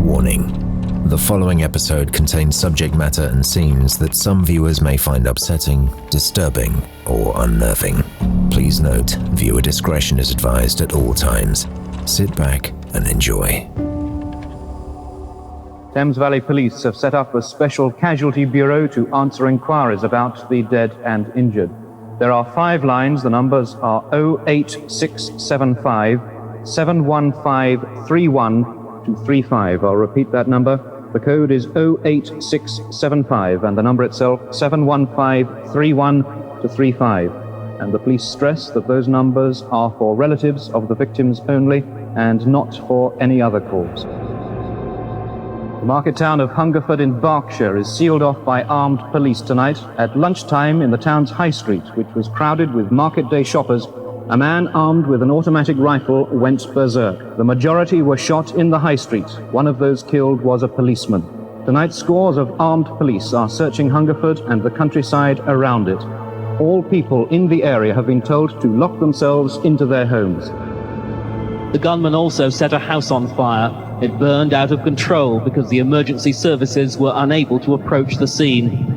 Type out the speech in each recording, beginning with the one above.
Warning. The following episode contains subject matter and scenes that some viewers may find upsetting, disturbing, or unnerving. Please note, viewer discretion is advised at all times. Sit back and enjoy. Thames Valley Police have set up a special casualty bureau to answer inquiries about the dead and injured. There are 5 lines. The numbers are 08675 715 31 I'll repeat that number. The code is 08675 and the number itself 715 31 And the police stress that those numbers are for relatives of the victims only and not for any other cause. The market town of Hungerford in Berkshire is sealed off by armed police tonight. At lunchtime in the town's high street, which was crowded with market day shoppers, a man armed with an automatic rifle went berserk. The majority were shot in the high street. One of those killed was a policeman. Tonight, scores of armed police are searching Hungerford and the countryside around it. All people in the area have been told to lock themselves into their homes. The gunman also set a house on fire. It burned out of control because the emergency services were unable to approach the scene.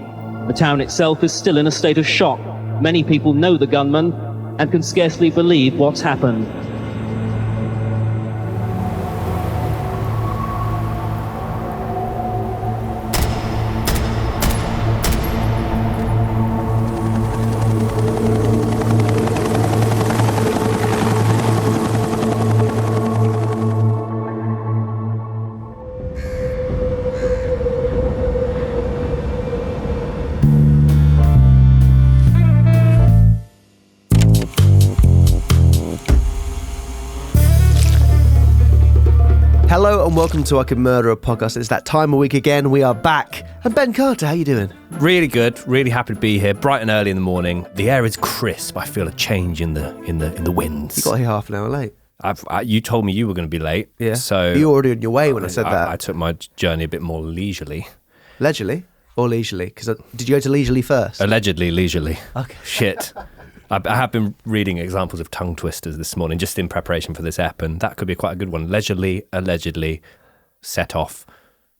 The town itself is still in a state of shock. Many people know the gunman and can scarcely believe what's happened. Hello and welcome to I Could Murder a Podcast. It's that time of week again. We are back. And Ben Carter, how you doing? Really good. Really happy to be here. Bright and early in the morning. The air is crisp. I feel a change in the winds. You got here half an hour late. You told me you were going to be late. Yeah. So you were already on your way when I said that. I took my journey a bit more leisurely. Leisurely or leisurely? Because did you go to leisurely first? Allegedly leisurely. Okay. Shit. I have been reading examples of tongue twisters this morning just in preparation for this ep, and that could be quite a good one. Leisurely, allegedly, set off.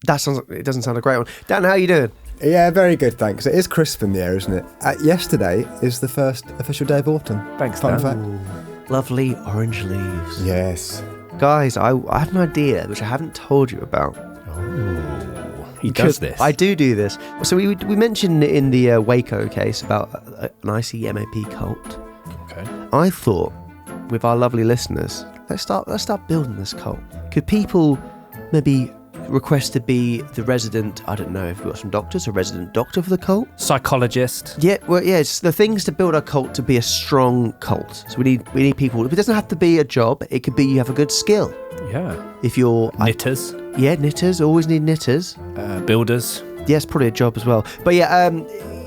It doesn't sound a great one. Dan, how are you doing? Yeah, very good, thanks. It is crisp in the air, isn't it? Yesterday is the first official day of autumn. Thanks, Fun Dan. fact. Lovely orange leaves. Yes. Guys, I have an idea which I haven't told you about. He does this. I do this. So we mentioned in the Waco case about an ICMAP cult. Okay. I thought, with our lovely listeners, let's start building this cult. Could people maybe request to be the resident, I don't know if we've got some doctors, a resident doctor for the cult? Psychologist. Yeah, well, yeah, it's the things to build our cult to be a strong cult. So we need people. It doesn't have to be a job. It could be you have a good skill. Yeah. If you're... Knitters. Knitters. Always need knitters. Builders. Yes, probably a job as well. But yeah,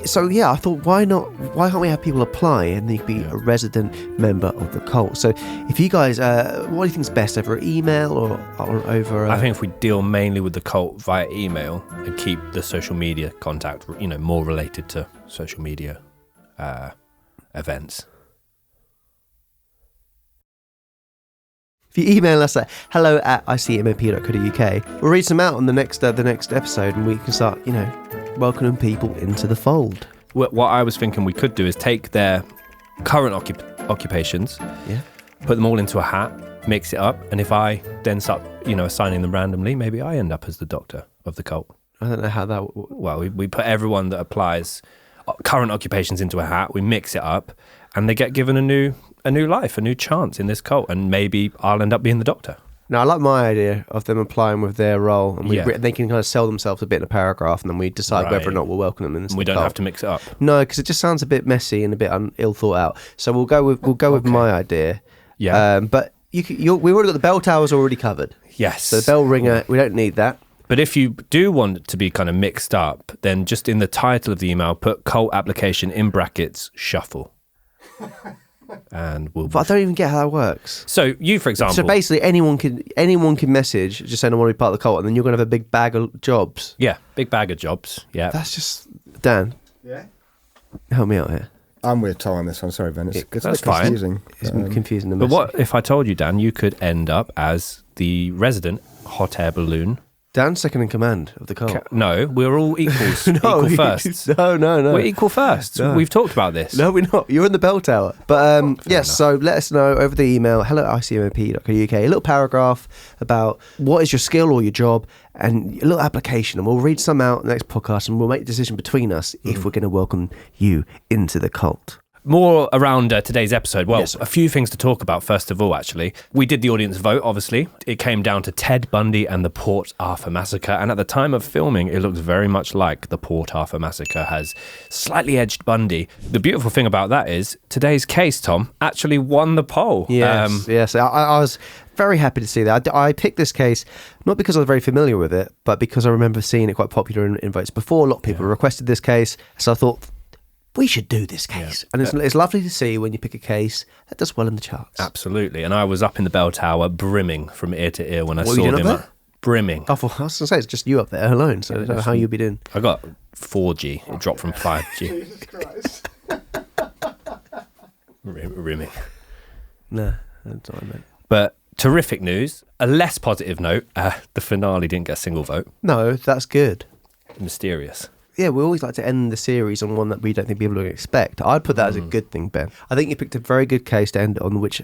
so yeah, I thought, why can't we have people apply and they could be a resident member of the cult? So if you guys, what do you think is best, over email or over... I think if we deal mainly with the cult via email and keep the social media contact, more related to social media events. If you email us at hello@icmap.co.uk, we'll read some out on the next episode, and we can start, welcoming people into the fold. What I was thinking we could do is take their current occupations, put them all into a hat, mix it up, and if I then start, assigning them randomly, maybe I end up as the doctor of the cult. I don't know how that... Well, we put everyone that applies current occupations into a hat, we mix it up, and they get given a new life, a new chance in this cult, and maybe I'll end up being the doctor. Now, I like my idea of them applying with their role, and they can kind of sell themselves a bit in a paragraph, and then we decide whether or not we'll welcome them in this. We don't have to mix it up. No, because it just sounds a bit messy and a bit ill thought out. So we'll go with my idea. Yeah. But we've already got the bell towers already covered. Yes. So the bell ringer, we don't need that. But if you do want it to be kind of mixed up, then just in the title of the email, put cult application in brackets shuffle. And we'll... But I don't even get how that works. So you, for example... So basically anyone can message, just saying I want to be part of the cult, and then you're going to have a big bag of jobs. Yeah, big bag of jobs, yeah. That's just... Dan? Yeah? Help me out here. I'm with Tom on this one, sorry Ben, it's that's fine. confusing. It's confusing. But what if I told you, Dan, you could end up as the resident hot air balloon Dan's second in command of the cult. No, we're all equals. Equal firsts. No. We're equal firsts. No. We've talked about this. No, we're not. You're in the bell tower. But yes, so let us know over the email, hello@icmap.co.uk, a little paragraph about what is your skill or your job, and a little application, and we'll read some out in the next podcast, and we'll make a decision between us if we're going to welcome you into the cult. More around today's episode. Well, Yes. a few things to talk about, first of all, actually. We did the audience vote, obviously. It came down to Ted Bundy and the Port Arthur Massacre. And at the time of filming, it looks very much like the Port Arthur Massacre has slightly edged Bundy. The beautiful thing about that is today's case, Tom, actually won the poll. Yes. I was very happy to see that. I picked this case not because I was very familiar with it, but because I remember seeing it quite popular in votes before. A lot of people requested this case. So I thought, we should do this case. And it's lovely to see when you pick a case that does well in the charts. Absolutely. And I was up in the bell tower brimming from ear to ear when I What were saw you doing them. up there? Brimming. I was going to say, it's just you up there alone, so I don't know how you'll be doing. I got 4G. It dropped from 5G. Jesus Christ. Rimming. No, that's all I meant. But terrific news. A less positive note, the finale didn't get a single vote. No, that's good. Mysterious. Yeah, we always like to end the series on one that we don't think people will expect. I'd put that as a good thing, Ben. I think you picked a very good case to end on, which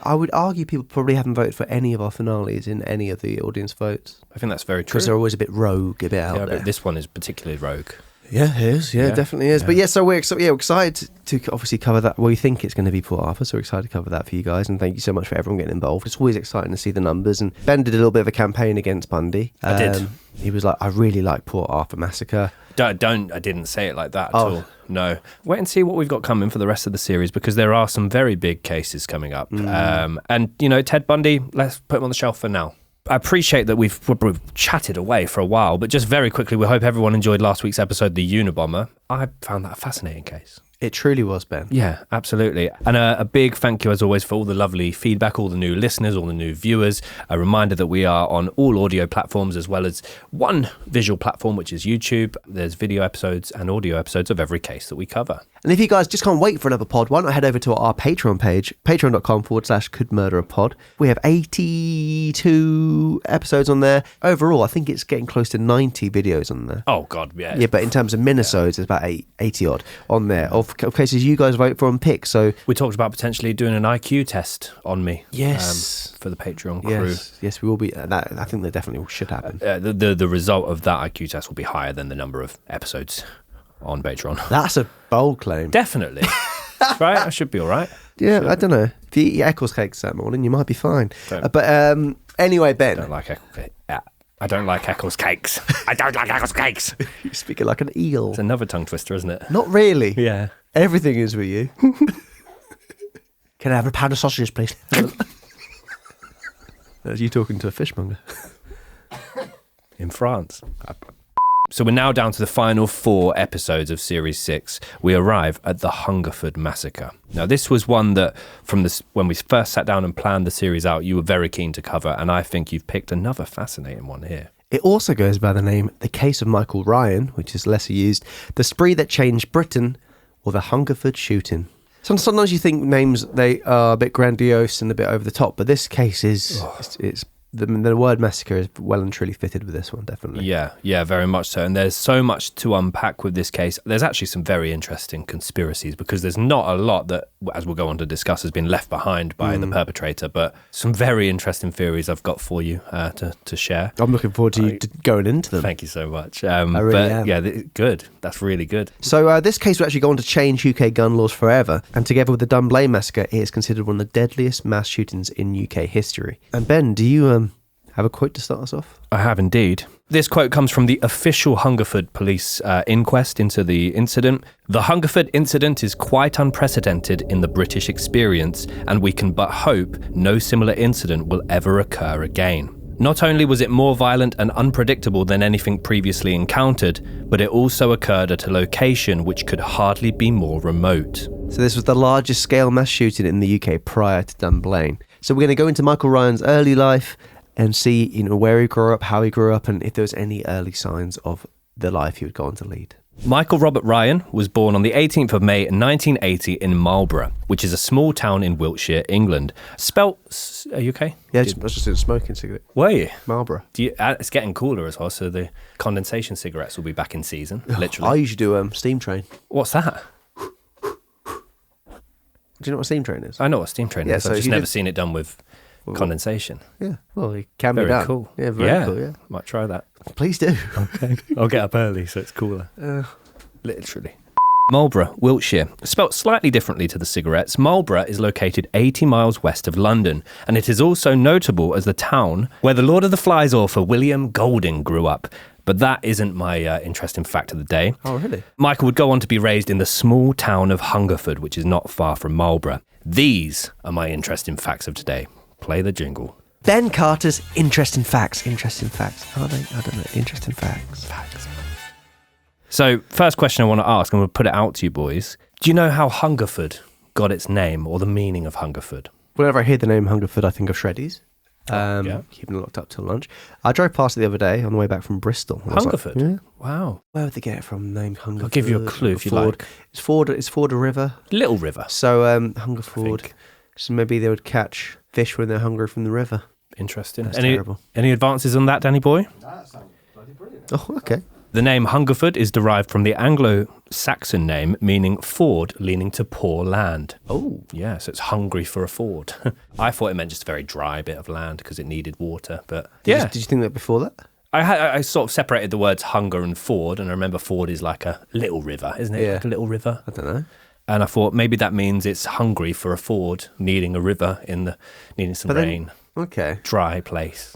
I would argue people probably haven't voted for any of our finales in any of the audience votes. I think that's very true. Because they're always a bit rogue, a bit out there. But this one is particularly rogue. Yeah, it is. Yeah, Yeah. it definitely is. Yeah. But so we're excited to obviously cover that. Well, we think it's going to be Port Arthur, so we're excited to cover that for you guys. And thank you so much for everyone getting involved. It's always exciting to see the numbers. And Ben did a little bit of a campaign against Bundy. I did. He was like, I really like Port Arthur Massacre. I didn't say it like that at all. No. Wait and see what we've got coming for the rest of the series, because there are some very big cases coming up. And, Ted Bundy, let's put him on the shelf for now. I appreciate that we've chatted away for a while, but just very quickly, we hope everyone enjoyed last week's episode, The Unabomber. I found that a fascinating case. It truly was, Ben. Yeah, absolutely. And a big thank you, as always, for all the lovely feedback, all the new listeners, all the new viewers. A reminder that we are on all audio platforms, as well as one visual platform, which is YouTube. There's video episodes and audio episodes of every case that we cover. And if you guys just can't wait for another pod, why not head over to our Patreon page, patreon.com/couldmurderapod. We have 82 episodes on there. Overall, I think it's getting close to 90 videos on there. Oh, God, yeah. Yeah, but in terms of minisodes, it's about 80 odd on there of cases you guys vote for and pick. So We talked about potentially doing an IQ test on me. Yes. For the Patreon crew. Yes, we will be. I think that definitely should happen. The result of that IQ test will be higher than the number of episodes on Patreon. That's a bold claim. Definitely. Right? I should be all right. Yeah, I don't know. If you eat Eccles cakes that morning, you might be fine. Anyway, Ben. I don't like Eccles cakes. I don't like Eccles cakes. You're speaking like an eel. It's another tongue twister, isn't it? Not really. Yeah. Everything is with you. Can I have a pound of sausages, please? That's you talking to a fishmonger. In France. So we're now down to the final 4 episodes of Series 6. We arrive at the Hungerford Massacre. Now, this was one that, when we first sat down and planned the series out, you were very keen to cover, and I think you've picked another fascinating one here. It also goes by the name The Case of Michael Ryan, which is lesser used, The Spree That Changed Britain, or The Hungerford Shooting. Sometimes you think names, they are a bit grandiose and a bit over the top, but this case is, the word massacre is well and truly fitted with this one, definitely. Yeah, very much so. And there's so much to unpack with this case. There's actually some very interesting conspiracies, because there's not a lot that, as we'll go on to discuss, has been left behind by the perpetrator, but some very interesting theories I've got for you to share. I'm looking forward to you going into them. Thank you so much. I really am. Yeah, good. That's really good. So this case will actually go on to change UK gun laws forever, and together with the Dunblane Massacre, it is considered one of the deadliest mass shootings in UK history. And Ben, do you have a quote to start us off? I have indeed. This quote comes from the official Hungerford police inquest into the incident. The Hungerford incident is quite unprecedented in the British experience, and we can but hope no similar incident will ever occur again. Not only was it more violent and unpredictable than anything previously encountered, but it also occurred at a location which could hardly be more remote. So this was the largest scale mass shooting in the UK prior to Dunblane. So we're going to go into Michael Ryan's early life and see, where he grew up, how he grew up, and if there was any early signs of the life he would go on to lead. Michael Robert Ryan was born on the 18th of May 1980 in Marlborough, which is a small town in Wiltshire, England. Spelt... Are you okay? Yeah, I was just doing a smoking cigarette. Were you? Marlborough. It's getting cooler as well, so the condensation cigarettes will be back in season, literally. I usually do steam train. What's that? Do you know what a steam train is? I know what a steam train is. so I've just you never did- seen it done with condensation. Yeah. Well, it can Very be done. cool. Yeah, very cool, yeah. Might try that. Please do. Okay. I'll get up early so it's cooler. Literally. Marlborough, Wiltshire. Spelt slightly differently to the cigarettes, Marlborough is located 80 miles west of London, and it is also notable as the town where the Lord of the Flies author William Golding grew up. But that isn't my interesting fact of the day. Oh, really? Michael would go on to be raised in the small town of Hungerford, which is not far from Marlborough. These are my interesting facts of today. Play the jingle. Ben Carter's interesting facts. Interesting facts. Are they? I don't know. Interesting facts. So, first question I want to ask, and we'll put it out to you boys. Do you know how Hungerford got its name, or the meaning of Hungerford? Whenever I hear the name Hungerford, I think of Shreddies. Yeah. Keeping it locked up till lunch. I drove past it the other day on the way back from Bristol. And I was like, Hungerford? yeah. Wow. Where would they get it from? Name Hungerford. I'll give you a clue if you Ford. like. It's Ford a river. Little River. So Hungerford. think. So maybe they would catch fish when they're hungry from the river. Interesting. That's Any terrible. Any advances on that, Danny boy? That sounds bloody brilliant. Oh, okay. The name Hungerford is derived from the Anglo-Saxon name meaning ford leaning to poor land. Oh. Yeah, so it's hungry for a ford. I thought it meant just a very dry bit of land because it needed water, but yeah. Did you think that before that? I sort of separated the words hunger and ford, and I remember ford is like a little river, isn't it? Yeah. Like a little river. I don't know. And I thought maybe that means it's hungry for a ford, needing a river needing some But then- rain, Okay. dry place.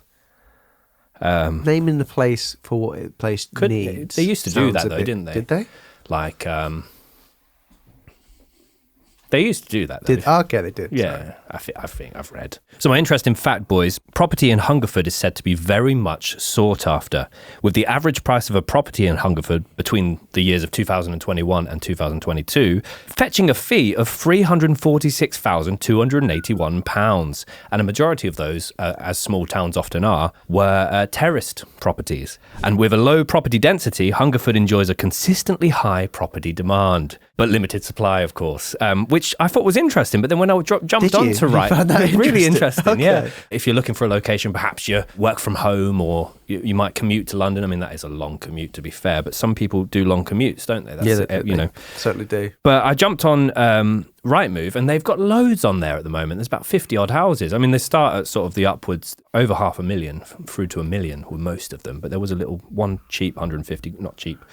Naming the place for what the place needs. They used to do sounds that a though, bit- didn't they? Did they? Like, they used to do that though. Okay, they did. Yeah, I think I've read. So my interesting fact, boys, property in Hungerford is said to be very much sought after, with the average price of a property in Hungerford between the years of 2021 and 2022 fetching a fee of £346,281, and a majority of those, as small towns often are, were terraced properties. And with a low property density, Hungerford enjoys a consistently high property demand, but limited supply, of course, which I thought was interesting. But then when I jumped Did you? on to You write, found that really interesting? interesting, yeah. Okay. If you're looking for a location, perhaps you work from home, or you might commute to London. I mean, that is a long commute, to be fair, but some people do long commutes, don't they? That's, They certainly do. But I jumped on Rightmove, and they've got loads on there at the moment. There's about 50 odd houses. I mean, they start at sort of the upwards, over 500,000 through to 1 million with most of them. But there was a little one cheap, 150, not cheap.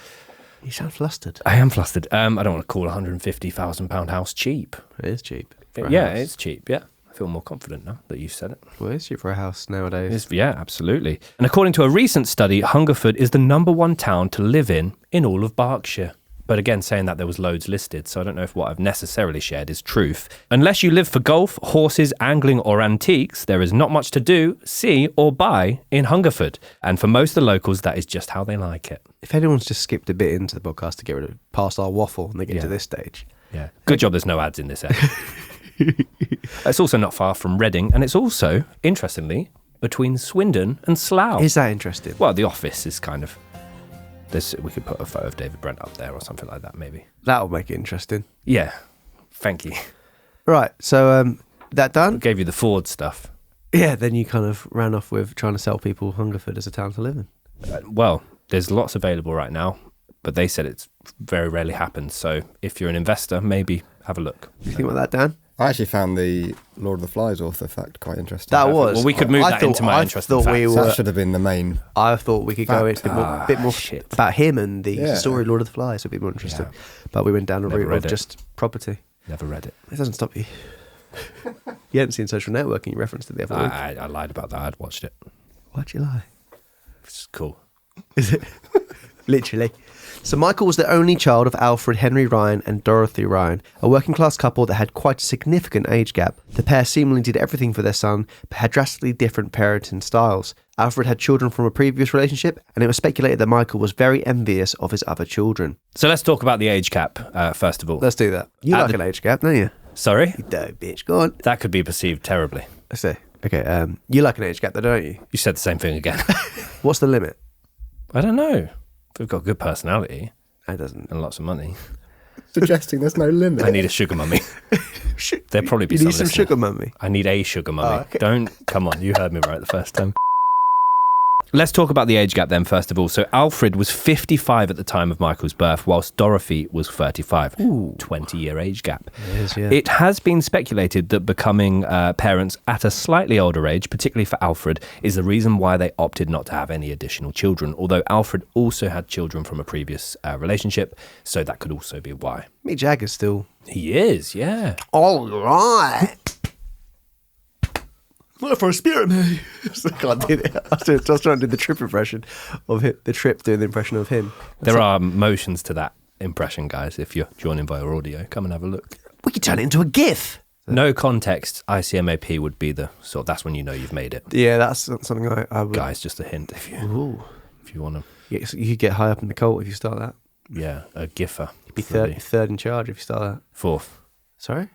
You sound flustered. I am flustered. I don't want to call a £150,000 house cheap. It is cheap. for a Yeah, house. it's cheap. Yeah. I feel more confident now that you've said it. Well, it's cheap for a house nowadays. Yeah, absolutely. And according to a recent study, Hungerford is the #1 town to live in all of Berkshire. But again, saying that there was loads listed, so I don't know if what I've necessarily shared is truth. Unless you live for golf, horses, angling or antiques, there is not much to do, see or buy in Hungerford. And for most of the locals, that is just how they like it. If anyone's just skipped a bit into the podcast to get rid of past our waffle and they get to this stage. Yeah. Good job there's no ads in this area. It's also not far from Reading, and it's also, interestingly, between Swindon and Slough. Is that interesting? Well, the office is kind of... we could put a photo of David Brent up there or something like that, maybe. That'll make it interesting. Yeah. Thank you. Right, so that done? Gave you the Ford stuff. Yeah, then you kind of ran off with trying to sell people Hungerford as a town to live in. Well, there's lots available right now, but they said it's very rarely happens. So if you're an investor, maybe have a look. Do you think about that, Dan? I actually found the Lord of the Flies author fact quite interesting. That was. Well, we could move that into my interesting facts. That should have been the main. I thought we could go Fact. into a bit more Shit. about him and the Yeah. story Lord of the Flies would be more interesting. Yeah. But we went down a Never route read of it. just property. Never read it. It doesn't stop you. You hadn't seen Social Network and you referenced it the other week. I lied about that. I'd watched it. Why'd you lie? It's cool. Is it? Literally. So Michael was the only child of Alfred Henry Ryan and Dorothy Ryan, a working class couple that had quite a significant age gap. The pair seemingly did everything for their son, but had drastically different parenting styles. Alfred had children from a previous relationship, and it was speculated that Michael was very envious of his other children. So let's talk about the age gap, first of all. Let's do that. You At like the- an age gap, don't you? Sorry? You don't, bitch. Go on. That could be perceived terribly. Let's see. Okay, you like an age gap, though, don't you? You said the same thing again. What's the limit? I don't know. If we've got good personality. It doesn't. And lots of money. Suggesting there's no limit. I need a sugar mummy. There'll probably be You some need some listening. sugar mummy. I need a sugar mummy. Oh, okay. Don't, come on, you heard me right the first time. Let's talk about the age gap then, first of all. So Alfred was 55 at the time of Michael's birth, whilst Dorothy was 35. 20-year age gap. It is, yeah. It has been speculated that becoming parents at a slightly older age, particularly for Alfred, is the reason why they opted not to have any additional children, although Alfred also had children from a previous relationship, so that could also be why. Mick Jagger's still... He is, yeah. All right. What for a spirit, mate? I can't do it. I was trying to do the Trip impression of him, the Trip doing the impression of him. There are motions to that impression, guys. If you're joining via audio, come and have a look. We could turn it into a GIF. No context, ICMAP would be the sort. That's when you know you've made it. Yeah, that's something I would... Guys, just a hint if you want to. Yeah, so you could get high up in the cult if you start that. Yeah, a giffer. You'd be third in charge if you start that. Fourth. Sorry?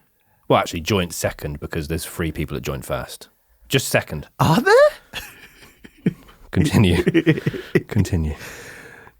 Well, actually, joint second because there's 3 people at joint first. Just second. Are there? Continue. Continue.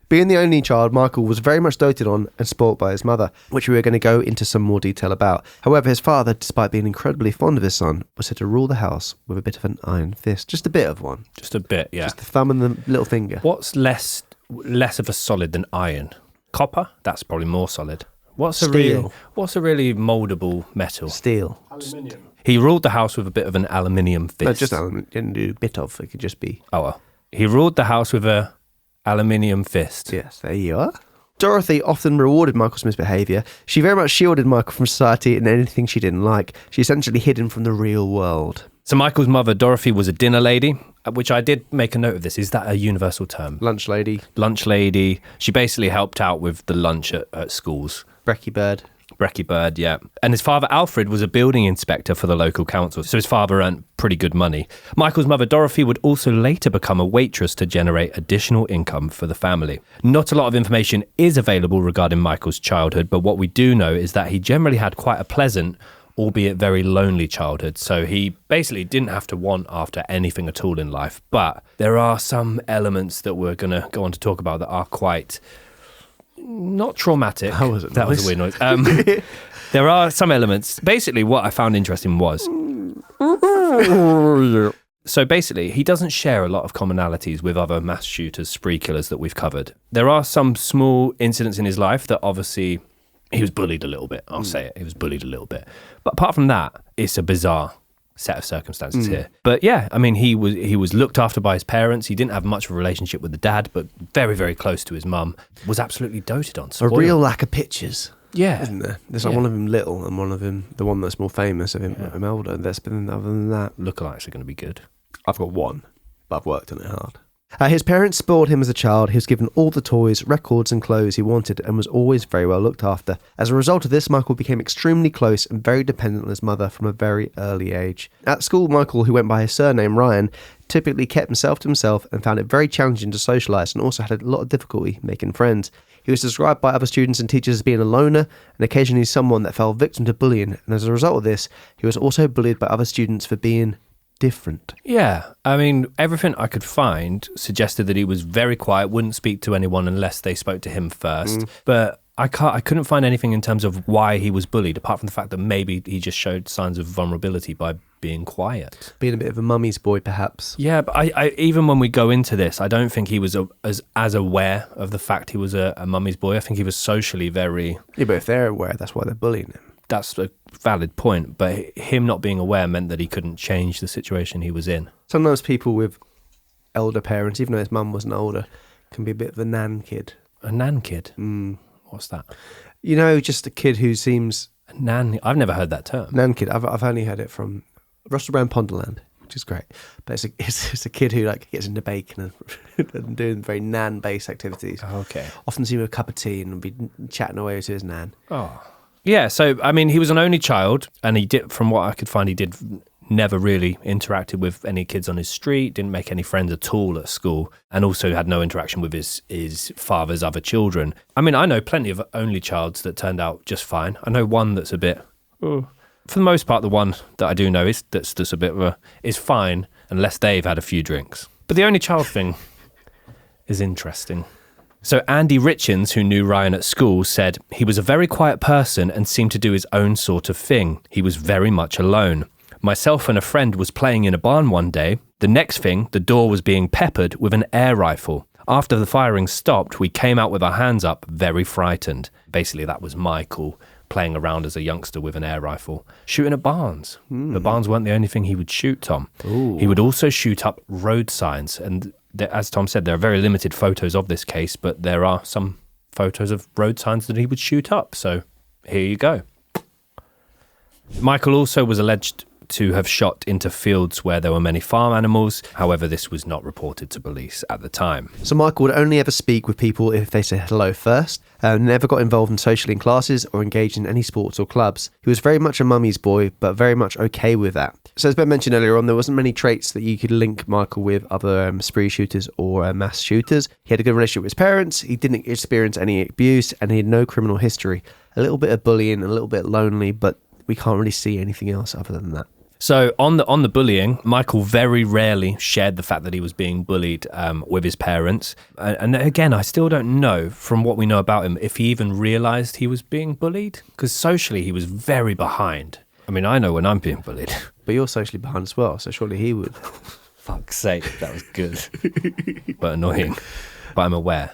Being the only child, Michael was very much doted on and spoilt by his mother, which we are going to go into some more detail about. However, his father, despite being incredibly fond of his son, was said to rule the house with a bit of an iron fist. Just a bit of one. Just a bit, yeah. Just the thumb and the little finger. What's less of a solid than iron? Copper? That's probably more solid. What's a really moldable metal? Steel. Aluminium. He ruled the house with a bit of an aluminium fist. No, just aluminium. Didn't do a bit of. It could just be... Oh, well. He ruled the house with a aluminium fist. Yes, there you are. Dorothy often rewarded Michael's misbehaviour. She very much shielded Michael from society and anything she didn't like. She essentially hid him from the real world. So Michael's mother, Dorothy, was a dinner lady, which I did make a note of this. Is that a universal term? Lunch lady. Lunch lady. She basically helped out with the lunch at schools. Brekkie Bird, yeah. And his father, Alfred, was a building inspector for the local council, so his father earned pretty good money. Michael's mother, Dorothy, would also later become a waitress to generate additional income for the family. Not a lot of information is available regarding Michael's childhood, but what we do know is that he generally had quite a pleasant, albeit very lonely childhood, so he basically didn't have to want after anything at all in life. But there are some elements that we're going to go on to talk about that are quite... not traumatic. How was it? That was a weird noise. There are some elements. Basically, what I found interesting was... So basically, he doesn't share a lot of commonalities with other mass shooters, spree killers that we've covered. There are some small incidents in his life that obviously... he was bullied a little bit. I'll say it. He was bullied a little bit. But apart from that, it's a bizarre set of circumstances here. But yeah, I mean, he was looked after by his parents. He didn't have much of a relationship with the dad, but very, very close to his mum. Was absolutely doted on. Spoiled. A real lack of pictures. Yeah. Isn't there? There's like one of him little and one of him, the one that's more famous of him older. That's been, other than that. Lookalikes are going to be good. I've got one, but I've worked on it hard. His parents spoiled him as a child. He was given all the toys, records and clothes he wanted and was always very well looked after. As a result of this, Michael became extremely close and very dependent on his mother from a very early age. At school, Michael, who went by his surname Ryan, typically kept himself to himself and found it very challenging to socialise and also had a lot of difficulty making friends. He was described by other students and teachers as being a loner and occasionally someone that fell victim to bullying, and as a result of this, he was also bullied by other students for being different. Yeah, I mean, everything I could find suggested that he was very quiet, wouldn't speak to anyone unless they spoke to him first. But I couldn't find anything in terms of why he was bullied, apart from the fact that maybe he just showed signs of vulnerability by being quiet. Being a bit of a mummy's boy, perhaps. Yeah, but I even when we go into this, I don't think he was as aware of the fact he was a mummy's boy. I think he was socially very... Yeah, but if they're aware, that's why they're bullying him. That's a valid point, but him not being aware meant that he couldn't change the situation he was in. Sometimes people with elder parents, even though his mum wasn't older, can be a bit of a nan kid. A nan kid? What's that? You know, just a kid who seems... A nan... I've never heard that term. Nan kid. I've only heard it from Russell Brown Ponderland, which is great. But it's a kid who like gets into bacon and doing very nan-based activities. Okay. Often see him with a cup of tea and be chatting away to his nan. Oh. Yeah, so, I mean, he was an only child, and he did, from what I could find, he did never really interacted with any kids on his street, didn't make any friends at all at school, and also had no interaction with his father's other children. I mean, I know plenty of only childs that turned out just fine. I know one that's a bit... For the most part, the one that I do know is that's a bit of is fine, unless they've had a few drinks. But the only child thing is interesting. So Andy Richins, who knew Ryan at school, said, "He was a very quiet person and seemed to do his own sort of thing. He was very much alone. Myself and a friend was playing in a barn one day. The next thing, the door was being peppered with an air rifle. After the firing stopped, we came out with our hands up, very frightened." Basically, that was Michael playing around as a youngster with an air rifle, shooting at barns. The barns weren't the only thing he would shoot, Tom. Ooh. He would also shoot up road signs. And as Tom said, there are very limited photos of this case, but there are some photos of road signs that he would shoot up. So here you go. Michael also was alleged to have shot into fields where there were many farm animals. However, this was not reported to police at the time. So Michael would only ever speak with people if they said hello first, never got involved in socially in classes or engaged in any sports or clubs. He was very much a mummy's boy, but very much okay with that. So as Ben mentioned earlier on, there wasn't many traits that you could link Michael with other spree shooters or mass shooters. He had a good relationship with his parents, he didn't experience any abuse, and he had no criminal history. A little bit of bullying, a little bit lonely, but we can't really see anything else other than that. So on the bullying, Michael very rarely shared the fact that he was being bullied with his parents. And again, I still don't know from what we know about him if he even realised he was being bullied, because socially he was very behind. I mean, I know when I'm being bullied. But you're socially behind as well, so surely he would. Fuck's sake, that was good. But annoying. But I'm aware.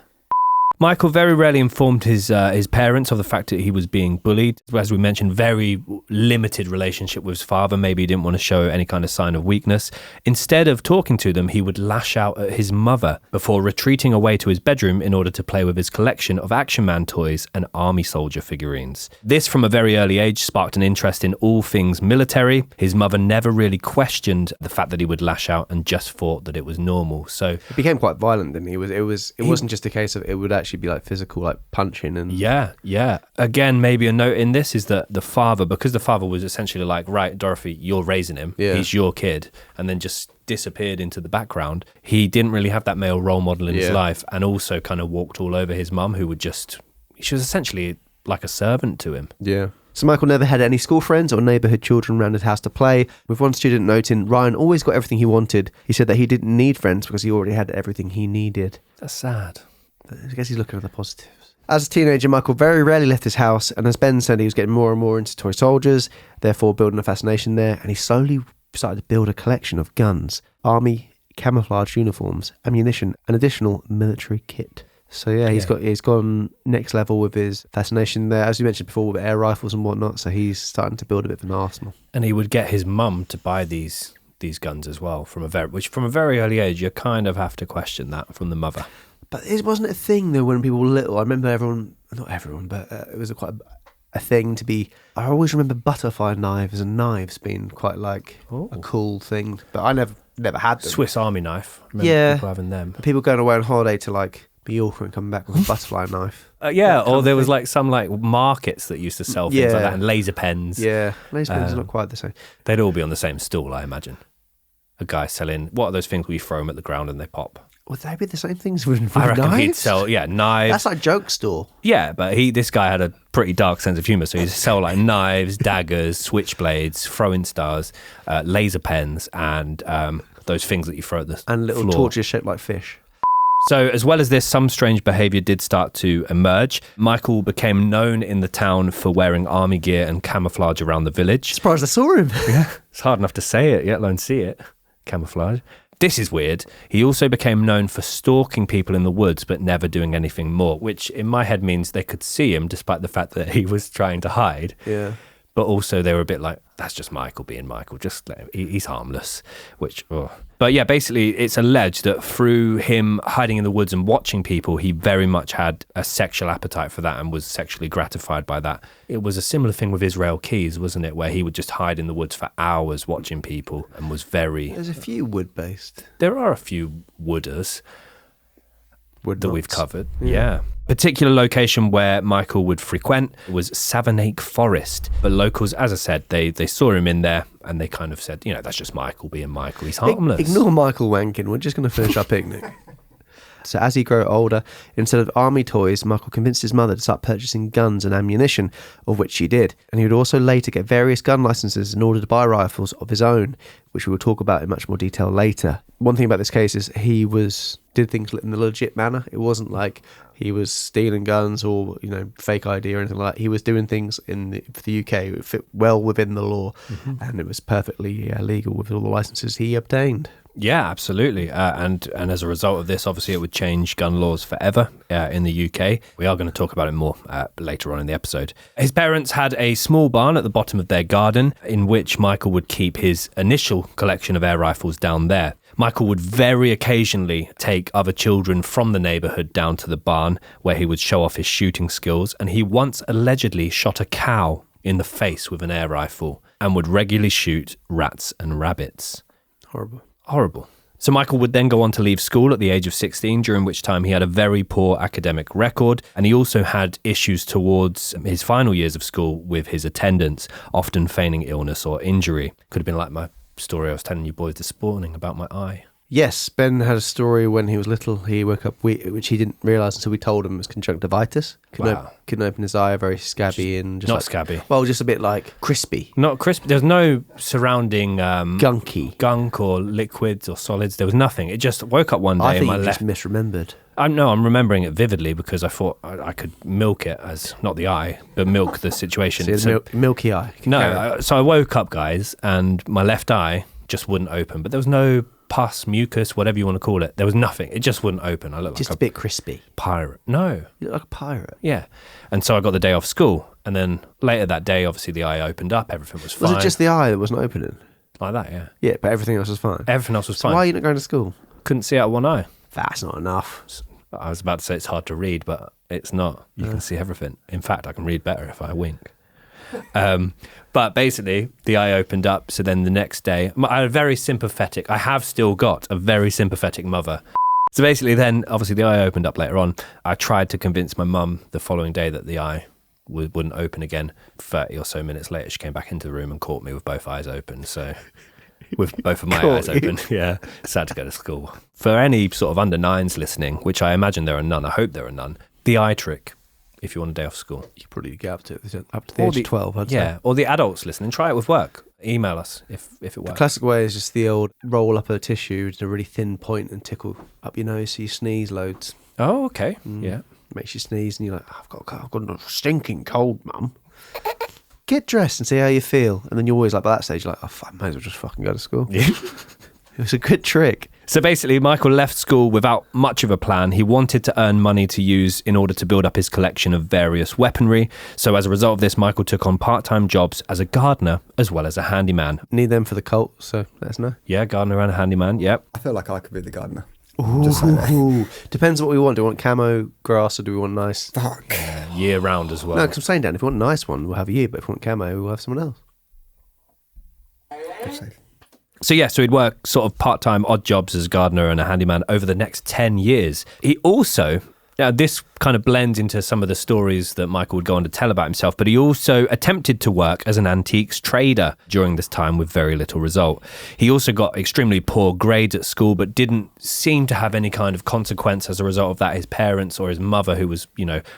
Michael very rarely informed his parents of the fact that he was being bullied. As we mentioned, very limited relationship with his father. Maybe he didn't want to show any kind of sign of weakness. Instead of talking to them, he would lash out at his mother before retreating away to his bedroom in order to play with his collection of Action Man toys and army soldier figurines. This, from a very early age, sparked an interest in all things military. His mother never really questioned the fact that he would lash out and just thought that it was normal. So it became quite violent, didn't he? It wasn't just a case of it would actually be like physical, like punching and yeah. Again, maybe a note in this is that the father, because the father was essentially like, right, Dorothy, you're raising him, he's your kid, and then just disappeared into the background. He didn't really have that male role model in his life, and also kind of walked all over his mum, who she was essentially like a servant to him. Yeah. So Michael never had any school friends or neighbourhood children around his house to play, with one student noting Ryan always got everything he wanted. He said that he didn't need friends because he already had everything he needed. That's sad. I guess he's looking at the positives. As a teenager, Michael very rarely left his house, and as Ben said, he was getting more and more into toy soldiers, therefore building a fascination there, and he slowly started to build a collection of guns, army, camouflage uniforms, ammunition, and additional military kit. So he's gone next level with his fascination there, as you mentioned before, with air rifles and whatnot, so he's starting to build a bit of an arsenal. And he would get his mum to buy these guns as well, from a very early age. You kind of have to question that from the mother. But it wasn't a thing though when people were little. I remember not everyone, but it was quite a thing to be. I always remember butterfly knives and knives being quite like a cool thing. But I never had them. Swiss Army knife. I remember people having them. People going away on holiday to like Mallorca and coming back with a butterfly knife. Or there was like some like markets that used to sell things like that, and laser pens. Yeah, laser pens are not quite the same. They'd all be on the same stall, I imagine. A guy selling, what are those things where you throw them at the ground and they pop? Would they be the same things with I reckon knives? he'd sell, knives. That's like joke store. Yeah, but this guy had a pretty dark sense of humour, so he'd sell like knives, daggers, switchblades, throwing stars, laser pens, and those things that you throw at the and little floor. torches shaped like fish. So as well as this, some strange behaviour did start to emerge. Michael became known in the town for wearing army gear and camouflage around the village. Surprised I saw him. Yeah, it's hard enough to say it, let alone see it. Camouflage. This is weird. He also became known for stalking people in the woods but never doing anything more, which in my head means they could see him despite the fact that he was trying to hide. Yeah. But also they were a bit like, that's just Michael being Michael. Just let him, he's harmless. But yeah, basically it's alleged that through him hiding in the woods and watching people, he very much had a sexual appetite for that and was sexually gratified by that. It was a similar thing with Israel Keyes, wasn't it? Where he would just hide in the woods for hours watching people and was very... There's a few wood-based. There are a few wooders that we've covered. Yeah. Particular location where Michael would frequent was Savernake Forest. But locals, as I said, they saw him in there and they kind of said, that's just Michael being Michael. He's harmless. Ignore Michael wanking. We're just going to finish our picnic. So as he grew older, instead of army toys, Michael convinced his mother to start purchasing guns and ammunition, of which she did. And he would also later get various gun licenses in order to buy rifles of his own, which we will talk about in much more detail later. One thing about this case is he did things in the legit manner. It wasn't like he was stealing guns or, fake ID or anything like that. He was doing things for the UK. It fit well within the law, and it was perfectly legal with all the licenses he obtained. Yeah, absolutely. And as a result of this, obviously, it would change gun laws forever in the UK. We are going to talk about it more later on in the episode. His parents had a small barn at the bottom of their garden in which Michael would keep his initial collection of air rifles down there. Michael would very occasionally take other children from the neighbourhood down to the barn where he would show off his shooting skills, and he once allegedly shot a cow in the face with an air rifle and would regularly shoot rats and rabbits. Horrible. So Michael would then go on to leave school at the age of 16, during which time he had a very poor academic record, and he also had issues towards his final years of school with his attendance, often feigning illness or injury. Could have been like my story I was telling you boys this morning about my eye. Yes, Ben had a story when he was little. He woke up, which he didn't realise until we told him it was conjunctivitis. Couldn't open his eye, very scabby and just not scabby. Well, just a bit like crispy. Not crispy. There's no surrounding gunk or liquids or solids. There was nothing. It just woke up one day. I think and you just misremembered. I'm remembering it vividly because I thought I could milk it as not the eye, but milk the situation. So milky eye. So I woke up, guys, and my left eye just wouldn't open, but there was no pus, mucus, whatever you want to call it. There was nothing. It just wouldn't open. I looked just like a bit crispy. Pirate. No. You look like a pirate. Yeah. And so I got the day off school. And then later that day, obviously the eye opened up. Everything was fine. Was it just the eye that wasn't opening? Like that, yeah. Yeah, but everything else was fine. Everything else was so fine. Why are you not going to school? Couldn't see out of one eye. That's not enough. I was about to say it's hard to read, but it's not. You can see everything. In fact, I can read better if I wink. But basically, the eye opened up. So then the next day, I have still got a very sympathetic mother. So basically then, obviously the eye opened up later on. I tried to convince my mum the following day that the eye wouldn't open again. 30 or so minutes later, she came back into the room and caught me with both eyes open. So with both of my eyes open. Yeah, sad to go to school. For any sort of under 9s listening, which I imagine there are none, I hope there are none, the eye trick. If you want a day off school, you probably get up to the age of 12. I'd say. Yeah, or the adults listening, try it with work. Email us if it works. The classic way is just the old roll up a tissue to a really thin point and tickle up your nose so you sneeze loads. Oh, okay. Yeah, makes you sneeze and you're like, I've got a stinking cold, mum. Get dressed and see how you feel, and then you're always like, by that stage, you're like, I might as well just fucking go to school. Yeah. It was a good trick. So basically, Michael left school without much of a plan. He wanted to earn money to use in order to build up his collection of various weaponry. So as a result of this, Michael took on part-time jobs as a gardener as well as a handyman. Need them for the cult, so let us know. Yeah, gardener and a handyman, yep. I feel like I could be the gardener. Ooh. Depends what we want. Do we want camo grass or do we want nice? Fuck. Year round as well. No, because I'm saying, Dan, if we want a nice one, we'll have you. But if we want camo, we'll have someone else. So he'd work sort of part-time odd jobs as a gardener and a handyman over the next 10 years. He also, this kind of blends into some of the stories that Michael would go on to tell about himself, but he also attempted to work as an antiques trader during this time with very little result. He also got extremely poor grades at school, but didn't seem to have any kind of consequence as a result of that. His parents or his mother, who was,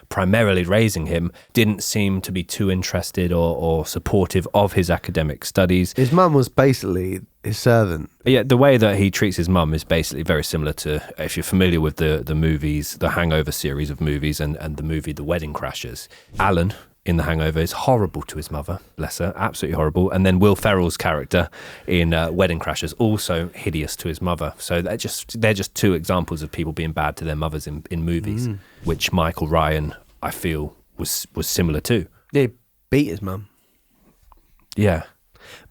primarily raising him, didn't seem to be too interested or supportive of his academic studies. His mum was basically his servant. Yeah, the way that he treats his mum is basically very similar to, if you're familiar with the movies, the Hangover series of movies and the movie The Wedding Crashers. Alan in The Hangover is horrible to his mother, bless her, absolutely horrible. And then Will Ferrell's character in Wedding Crashers, also hideous to his mother. So they're just two examples of people being bad to their mothers in movies, which Michael Ryan, I feel, was similar to. Yeah, he beat his mum. Yeah.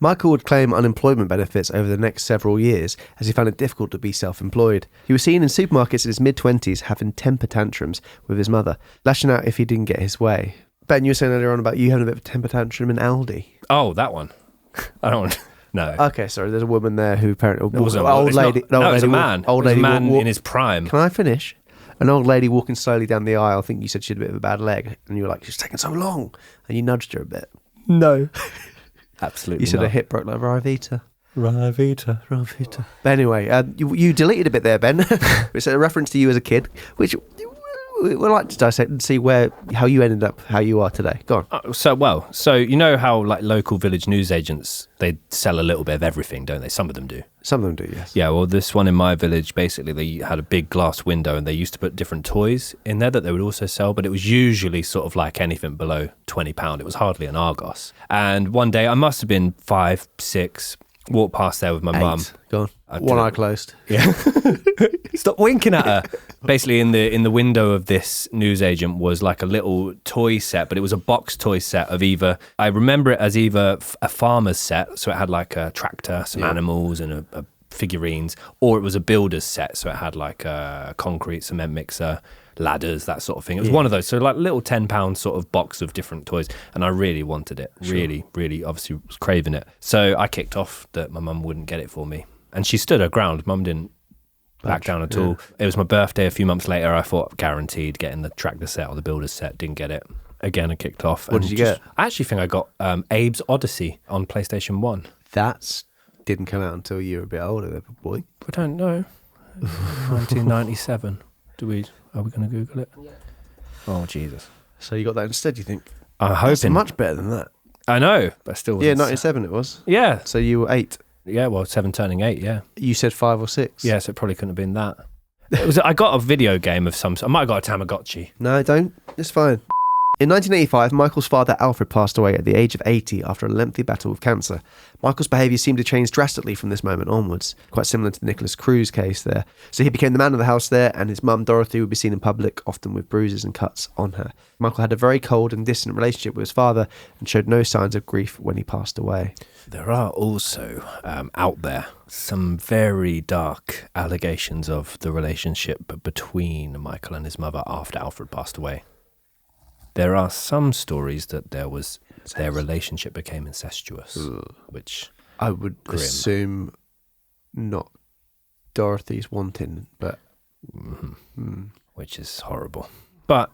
Michael would claim unemployment benefits over the next several years as he found it difficult to be self-employed. He was seen in supermarkets in his mid-20s having temper tantrums with his mother, lashing out if he didn't get his way. Ben, you were saying earlier on about you having a bit of a temper tantrum in Aldi. Oh, that one. I don't no. Okay, sorry, there's a woman there who apparently... It was a man. Old lady in his prime. Can I finish? An old lady walking slowly down the aisle. I think you said she had a bit of a bad leg, and you were like, she's taking so long, and you nudged her a bit. No. Absolutely You said not. her hip broke like Rivita. Ravita. But anyway, you deleted a bit there, Ben. It's a reference to you as a kid, which we'd like to dissect and see how you ended up how you are today. Go on. So you know how like local village newsagents, they sell a little bit of everything, don't they? Some of them do. Some of them do, yes. Yeah, well, this one in my village, basically, they had a big glass window and they used to put different toys in there that they would also sell, but it was usually sort of like anything below £20. It was hardly an Argos. And one day, I must have been 5, 6, walked past there with my mum. Go on. One eye closed. Yeah. Stop winking at her. Basically, in the window of this newsagent was like a little toy set, but it was a box toy set of I remember it as either a farmer's set, so it had like a tractor, some animals and a figurines, or it was a builder's set, so it had like a concrete cement mixer, ladders, that sort of thing. It was one of those, so like little £10 sort of box of different toys, and I really wanted it, really obviously was craving it. So I kicked off that my mum wouldn't get it for me, and she stood her ground. Mum didn't back down at all. It was my birthday a few months later. I thought guaranteed getting the tractor set or the builder's set. Didn't get it. Again, I kicked off. What did you get? I actually think I got Abe's Odyssey on PlayStation 1. That didn't come out until you were a bit older there, boy. I don't know. 1997. Are we going to Google it? Yeah. Oh, Jesus. So you got that instead, you think? I'm hoping. That's much better than that. I know, but still. Yeah, 97 it was. Yeah. So you were 8. Yeah, well, 7 turning 8, yeah. You said 5 or 6. Yeah, so it probably couldn't have been that. I got a video game of some... I might have got a Tamagotchi. No, don't. It's fine. In 1985, Michael's father Alfred passed away at the age of 80 after a lengthy battle with cancer. Michael's behaviour seemed to change drastically from this moment onwards, quite similar to the Nicholas Cruz case there. So he became the man of the house there, and his mum Dorothy would be seen in public, often with bruises and cuts on her. Michael had a very cold and distant relationship with his father and showed no signs of grief when he passed away. There are also out there some very dark allegations of the relationship between Michael and his mother after Alfred passed away. There are some stories that their relationship became incestuous, which I would assume not Dorothy's wanting, but which is horrible. But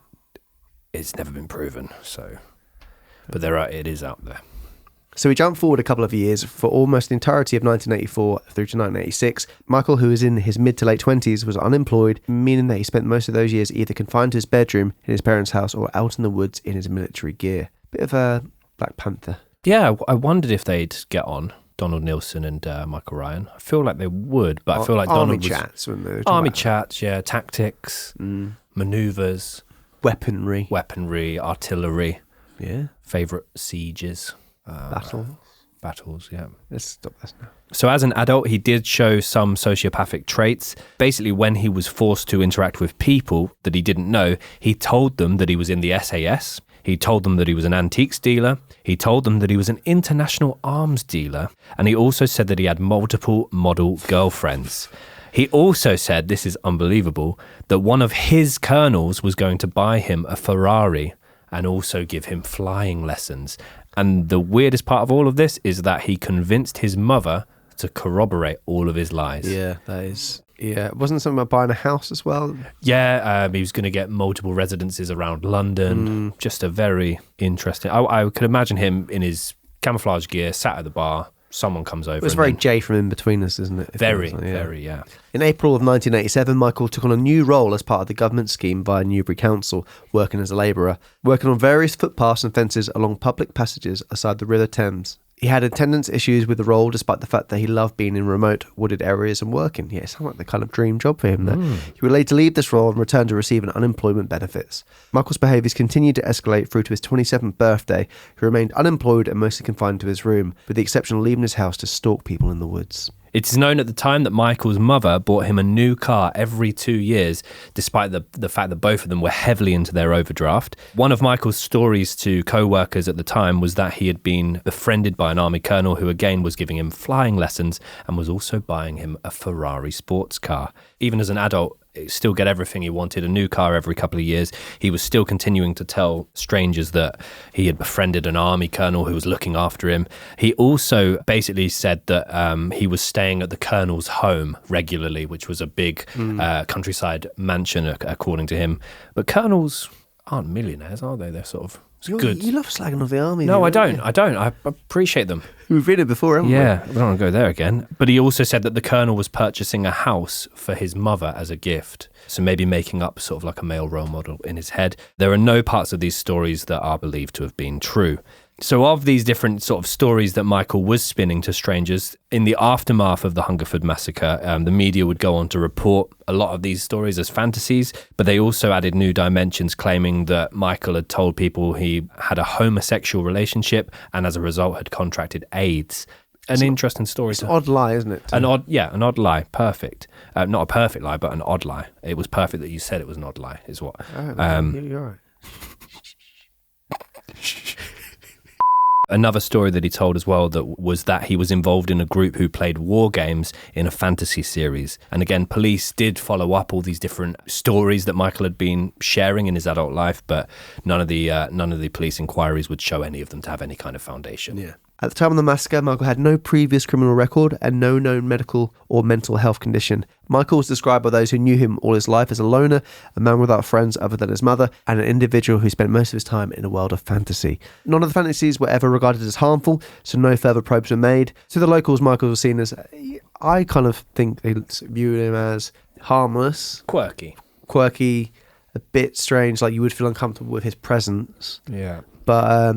it's never been proven. So, but it is out there. So we jump forward a couple of years. For almost the entirety of 1984 through to 1986, Michael, who was in his mid to late 20s, was unemployed, meaning that he spent most of those years either confined to his bedroom in his parents' house or out in the woods in his military gear. Bit of a Black Panther. Yeah, I wondered if they'd get on, Donald Nilsson and Michael Ryan. I feel like they would, but I feel like Army Donald chats, wouldn't they? Army chats, yeah, tactics, manoeuvres, weaponry, artillery, yeah, favourite sieges. Battles, yeah. Let's stop this now. So as an adult, he did show some sociopathic traits. Basically, when he was forced to interact with people that he didn't know, he told them that he was in the SAS. He told them that he was an antiques dealer. He told them that he was an international arms dealer. And he also said that he had multiple model girlfriends. He also said, this is unbelievable, that one of his colonels was going to buy him a Ferrari and also give him flying lessons. And the weirdest part of all of this is that he convinced his mother to corroborate all of his lies. Yeah, that is... Yeah, wasn't something about buying a house as well? Yeah, he was going to get multiple residences around London. Just a very interesting... I could imagine him in his camouflage gear, sat at the bar. Someone comes over. It's very Jay from In Between Us, isn't it? Very, yeah. In April of 1987, Michael took on a new role as part of the government scheme via Newbury Council, working as a labourer, working on various footpaths and fences along public passages aside the River Thames. He had attendance issues with the role despite the fact that he loved being in remote, wooded areas and working. Yeah, it sounded like the kind of dream job for him there. He would later leave this role and return to receiving unemployment benefits. Michael's behaviours continued to escalate through to his 27th birthday. He remained unemployed and mostly confined to his room, with the exception of leaving his house to stalk people in the woods. It is known at the time that Michael's mother bought him a new car every 2 years, despite the fact that both of them were heavily into their overdraft. One of Michael's stories to co-workers at the time was that he had been befriended by an army colonel who again was giving him flying lessons and was also buying him a Ferrari sports car. Even as an adult, still get everything he wanted, a new car every couple of years. He was still continuing to tell strangers that he had befriended an army colonel who was looking after him. He also basically said that he was staying at the colonel's home regularly, which was a big countryside mansion, according to him. But colonels aren't millionaires, are they? They're sort of Good. You love slagging off the army. No, I don't. don't. I appreciate them. We've read it before, haven't we? Yeah, I don't want to go there again. But he also said that the colonel was purchasing a house for his mother as a gift. So maybe making up sort of like a male role model in his head. There are no parts of these stories that are believed to have been true. So of these different sort of stories that Michael was spinning to strangers, in the aftermath of the Hungerford Massacre, the media would go on to report a lot of these stories as fantasies, but they also added new dimensions, claiming that Michael had told people he had a homosexual relationship and as a result had contracted AIDS. An interesting story. It's an odd lie, isn't it? An odd lie. Perfect. Not a perfect lie, but an odd lie. It was perfect that you said it was an odd lie, is what. You're right. Another story that he told as well was that he was involved in a group who played war games in a fantasy series. And again, police did follow up all these different stories that Michael had been sharing in his adult life, but none of the police inquiries would show any of them to have any kind of foundation. Yeah. At the time of the massacre, Michael had no previous criminal record and no known medical or mental health condition. Michael was described by those who knew him all his life as a loner, a man without friends other than his mother, and an individual who spent most of his time in a world of fantasy. None of the fantasies were ever regarded as harmful, so no further probes were made. To the locals, Michael was seen as, I kind of think they viewed him as harmless. Quirky, a bit strange, like you would feel uncomfortable with his presence. Yeah. But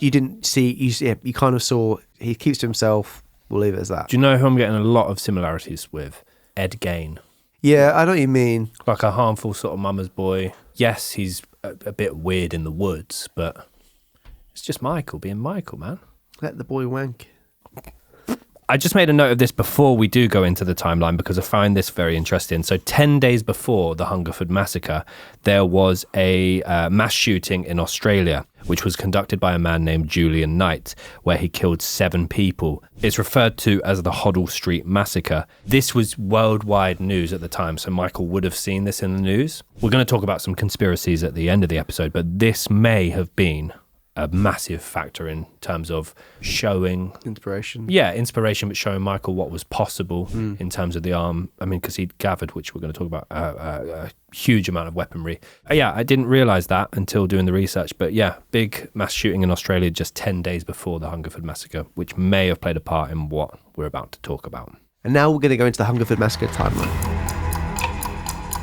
you didn't see, you kind of saw, he keeps to himself, we'll leave it as that. Do you know who I'm getting a lot of similarities with? Ed Gein. Yeah, I know what you mean. Like a harmful sort of mama's boy. Yes, he's a bit weird in the woods, but it's just Michael being Michael, man. Let the boy wank. I just made a note of this before we do go into the timeline because I find this very interesting. So 10 days before the Hungerford Massacre, there was a mass shooting in Australia, which was conducted by a man named Julian Knight, where he killed 7 people. It's referred to as the Hoddle Street Massacre. This was worldwide news at the time, so Michael would have seen this in the news. We're going to talk about some conspiracies at the end of the episode, but this may have been a massive factor in terms of showing inspiration, but showing Michael what was possible in terms of the arm. I mean, because he'd gathered, which we're going to talk about, a huge amount of weaponry. I didn't realize that until doing the research, but big mass shooting in Australia just 10 days before the Hungerford Massacre, which may have played a part in what we're about to talk about. And now we're going to go into the Hungerford Massacre timeline.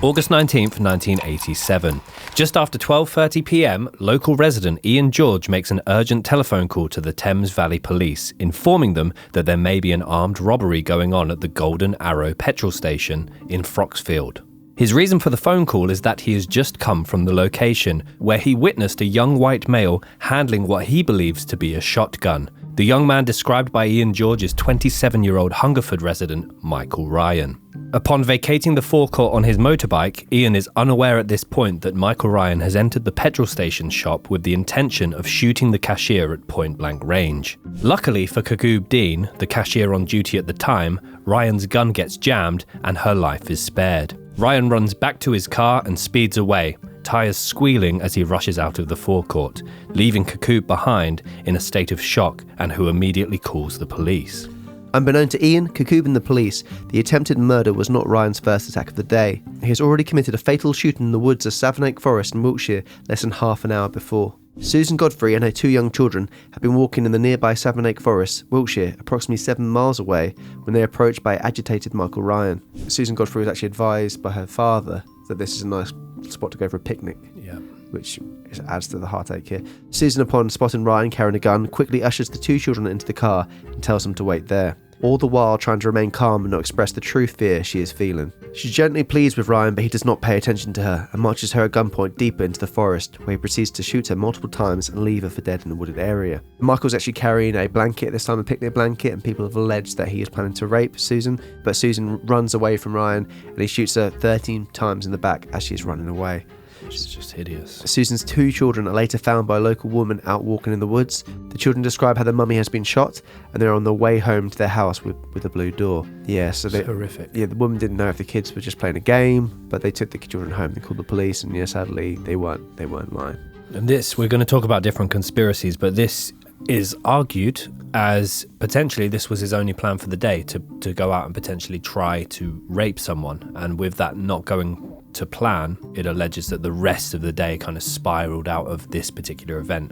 August 19th, 1987. Just after 12:30 p.m, local resident Ian George makes an urgent telephone call to the Thames Valley Police, informing them that there may be an armed robbery going on at the Golden Arrow petrol station in Froxfield. His reason for the phone call is that he has just come from the location where he witnessed a young white male handling what he believes to be a shotgun. The young man described by Ian George is 27-year-old Hungerford resident Michael Ryan. Upon vacating the forecourt on his motorbike, Ian is unaware at this point that Michael Ryan has entered the petrol station shop with the intention of shooting the cashier at point-blank range. Luckily for Kagoob Dean, the cashier on duty at the time, Ryan's gun gets jammed and her life is spared. Ryan runs back to his car and speeds away, tyres squealing as he rushes out of the forecourt, leaving Kagoob behind in a state of shock and who immediately calls the police. Unbeknown to Ian, Kagoob and the police, the attempted murder was not Ryan's first attack of the day. He has already committed a fatal shooting in the woods of Savernake Forest in Wiltshire less than half an hour before. Susan Godfrey and her 2 young children had been walking in the nearby Savernake Forest, Wiltshire, approximately 7 miles away when they were approached by agitated Michael Ryan. Susan Godfrey was actually advised by her father that this is a nice spot to go for a picnic, which adds to the heartache here. Susan, upon spotting Ryan carrying a gun, quickly ushers the 2 children into the car and tells them to wait there, all the while trying to remain calm and not express the true fear she is feeling. She gently pleads with Ryan, but he does not pay attention to her and marches her at gunpoint deeper into the forest, where he proceeds to shoot her multiple times and leave her for dead in the wooded area. Michael's actually carrying a blanket, this time a picnic blanket, and people have alleged that he is planning to rape Susan, but Susan runs away from Ryan and he shoots her 13 times in the back as she is running away. Which is just hideous. Susan's 2 children are later found by a local woman out walking in the woods. The children describe how their mummy has been shot and they're on their way home to their house with a blue door. Yeah, so it's horrific. Yeah, the woman didn't know if the kids were just playing a game, but they took the children home. They called the police, and sadly they weren't lying. And this, we're going to talk about different conspiracies, but this is argued as potentially this was his only plan for the day, to go out and potentially try to rape someone, and with that not going to plan, it alleges that the rest of the day kind of spiraled out of this particular event,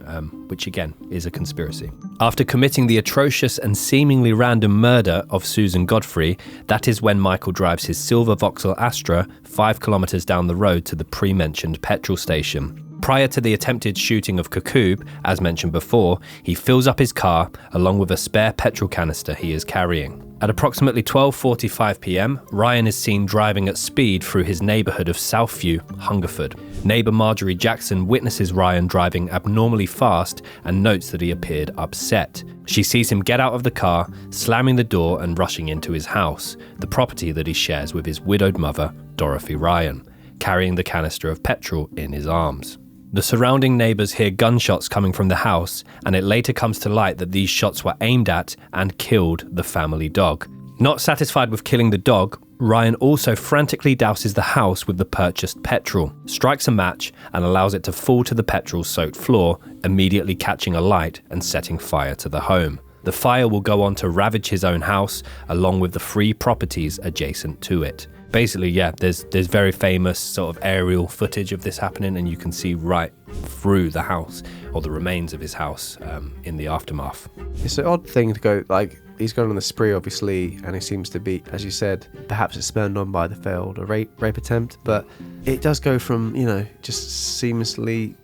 which again is a conspiracy. After committing the atrocious and seemingly random murder of Susan Godfrey, that is when Michael drives his silver Vauxhall Astra 5 kilometres down the road to the pre-mentioned petrol station. Prior to the attempted shooting of Kakoob, as mentioned before, he fills up his car along with a spare petrol canister he is carrying. At approximately 12:45 p.m, Ryan is seen driving at speed through his neighbourhood of Southview, Hungerford. Neighbour Marjorie Jackson witnesses Ryan driving abnormally fast and notes that he appeared upset. She sees him get out of the car, slamming the door and rushing into his house, the property that he shares with his widowed mother, Dorothy Ryan, carrying the canister of petrol in his arms. The surrounding neighbours hear gunshots coming from the house, and it later comes to light that these shots were aimed at and killed the family dog. Not satisfied with killing the dog, Ryan also frantically douses the house with the purchased petrol, strikes a match and allows it to fall to the petrol-soaked floor, immediately catching alight and setting fire to the home. The fire will go on to ravage his own house, along with the 3 properties adjacent to it. Basically, yeah, there's very famous sort of aerial footage of this happening, and you can see right through the house, or the remains of his house, in the aftermath. It's an odd thing to go, like, he's gone on the spree, obviously, and he seems to be, as you said, perhaps it's spurned on by the failed rape attempt, but it does go from, you know, just seamlessly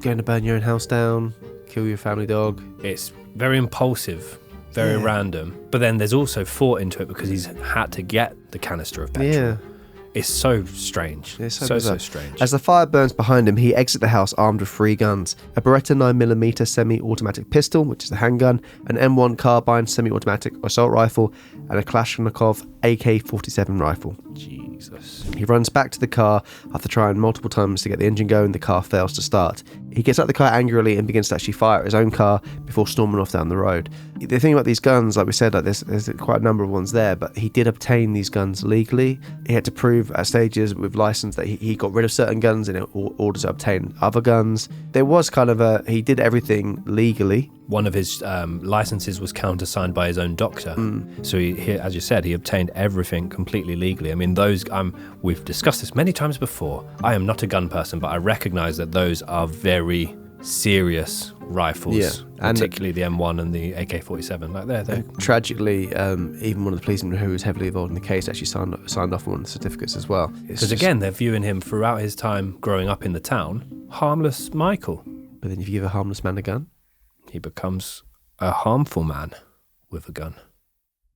going to burn your own house down, kill your family dog. It's very impulsive, very random, but then there's also thought into it because he's had to get the canister of petrol. Yeah. It's so strange. It's so strange. As the fire burns behind him, he exits the house armed with 3 guns: a Beretta 9mm semi-automatic pistol, which is the handgun, an M1 carbine semi-automatic assault rifle, and a Kalashnikov AK-47 rifle. Jesus. He runs back to the car after trying multiple times to get the engine going. The car fails to start. He gets out of the car angrily and begins to actually fire at his own car before storming off down the road. The thing about these guns, like we said, like there's quite a number of ones there, but he did obtain these guns legally. He had to prove at stages with license that he got rid of certain guns in order to obtain other guns. There was kind of he did everything legally. One of his licenses was countersigned by his own doctor. So he, as you said, he obtained everything completely legally. I mean, those, we've discussed this many times before. I am not a gun person, but I recognise that those are very serious rifles, particularly the M1 and the AK-47. Like they're tragically, even one of the policemen who was heavily involved in the case actually signed off on one of the certificates as well. Because again, they're viewing him throughout his time growing up in the town, harmless Michael. But then if you give a harmless man a gun, he becomes a harmful man with a gun.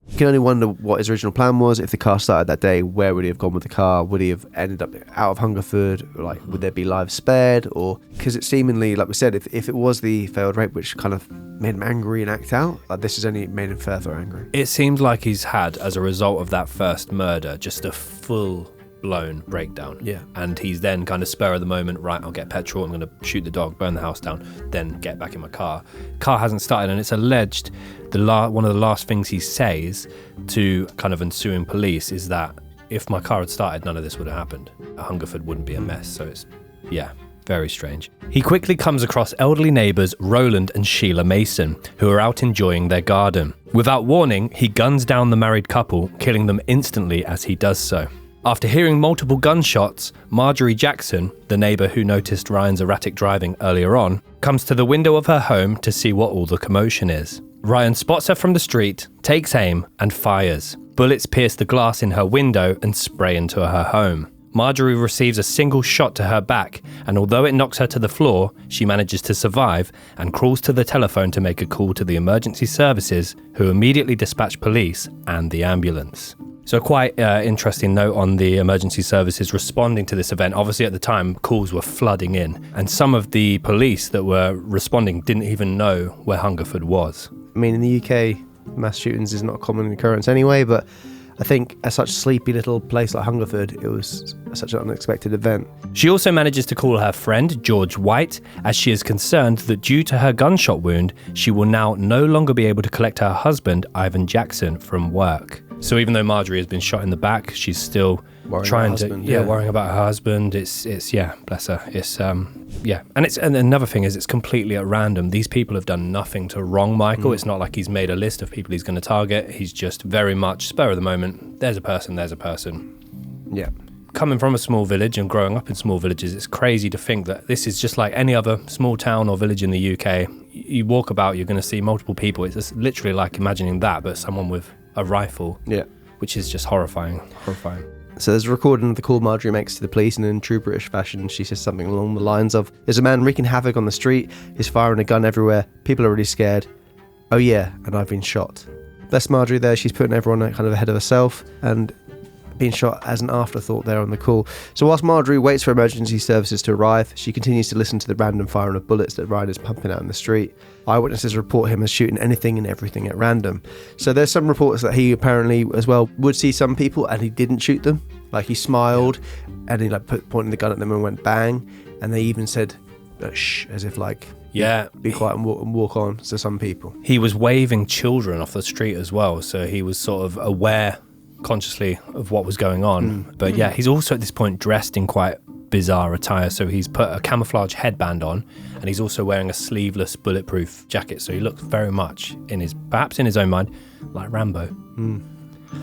You can only wonder what his original plan was. If the car started that day, where would he have gone with the car? Would he have ended up out of Hungerford? Like, would there be lives spared? Or because it seemingly, like we said, if it was the failed rape, which kind of made him angry and act out, like this has only made him further angry. It seems like he's had, as a result of that first murder, just a full-blown breakdown. Yeah. And he's then kind of spur of the moment, right, I'll get petrol, I'm going to shoot the dog, burn the house down, then get back in my car. Car hasn't started, and it's alleged one of the last things he says to kind of ensuing police is that if my car had started, none of this would have happened. Hungerford wouldn't be a mess. So it's, very strange. He quickly comes across elderly neighbours Roland and Sheila Mason, who are out enjoying their garden. Without warning, he guns down the married couple, killing them instantly as he does so. After hearing multiple gunshots, Marjorie Jackson, the neighbour who noticed Ryan's erratic driving earlier on, comes to the window of her home to see what all the commotion is. Ryan spots her from the street, takes aim, and fires. Bullets pierce the glass in her window and spray into her home. Marjorie receives a single shot to her back, and although it knocks her to the floor, she manages to survive and crawls to the telephone to make a call to the emergency services, who immediately dispatch police and the ambulance. So quite interesting note on the emergency services responding to this event. Obviously at the time, calls were flooding in, and some of the police that were responding didn't even know where Hungerford was. I mean, in the UK, mass shootings is not a common occurrence anyway, but I think at such a sleepy little place like Hungerford, it was such an unexpected event. She also manages to call her friend, George White, as she is concerned that due to her gunshot wound, she will now no longer be able to collect her husband, Ivan Jackson, from work. So even though Marjorie has been shot in the back, she's still worrying about her husband. It's bless her. It's and another thing is it's completely at random. These people have done nothing to wrong Michael. It's not like he's made a list of people he's going to target. He's just very much spur of the moment. There's a person. Yeah. coming from a small village and growing up in small villages, it's crazy to think that this is just like any other small town or village in the UK. You walk about, you're going to see multiple people. It's just literally like imagining that, but someone with a rifle. Yeah. Which is just horrifying. So there's a recording of the call Marjorie makes to the police, and in true British fashion, she says something along the lines of, "There's a man wreaking havoc on the street. He's firing a gun everywhere. People are really scared. Oh yeah, and I've been shot." Bless Marjorie there. She's putting everyone kind of ahead of herself and being shot as an afterthought there on the call. So whilst Marjorie waits for emergency services to arrive, she continues to listen to the random firing of bullets that Ryan is pumping out in the street. Eyewitnesses report him as shooting anything and everything at random. So there's some reports that he apparently as well would see some people and he didn't shoot them. Like he smiled and he like pointing the gun at them and went bang. And they even said shh, as if like, yeah, be quiet and walk on to some people. He was waving children off the street as well. So he was sort of aware consciously of what was going on. But yeah, he's also at this point dressed in quite bizarre attire. So he's put a camouflage headband on and he's also wearing a sleeveless bulletproof jacket. So he looks very much perhaps in his own mind, like Rambo.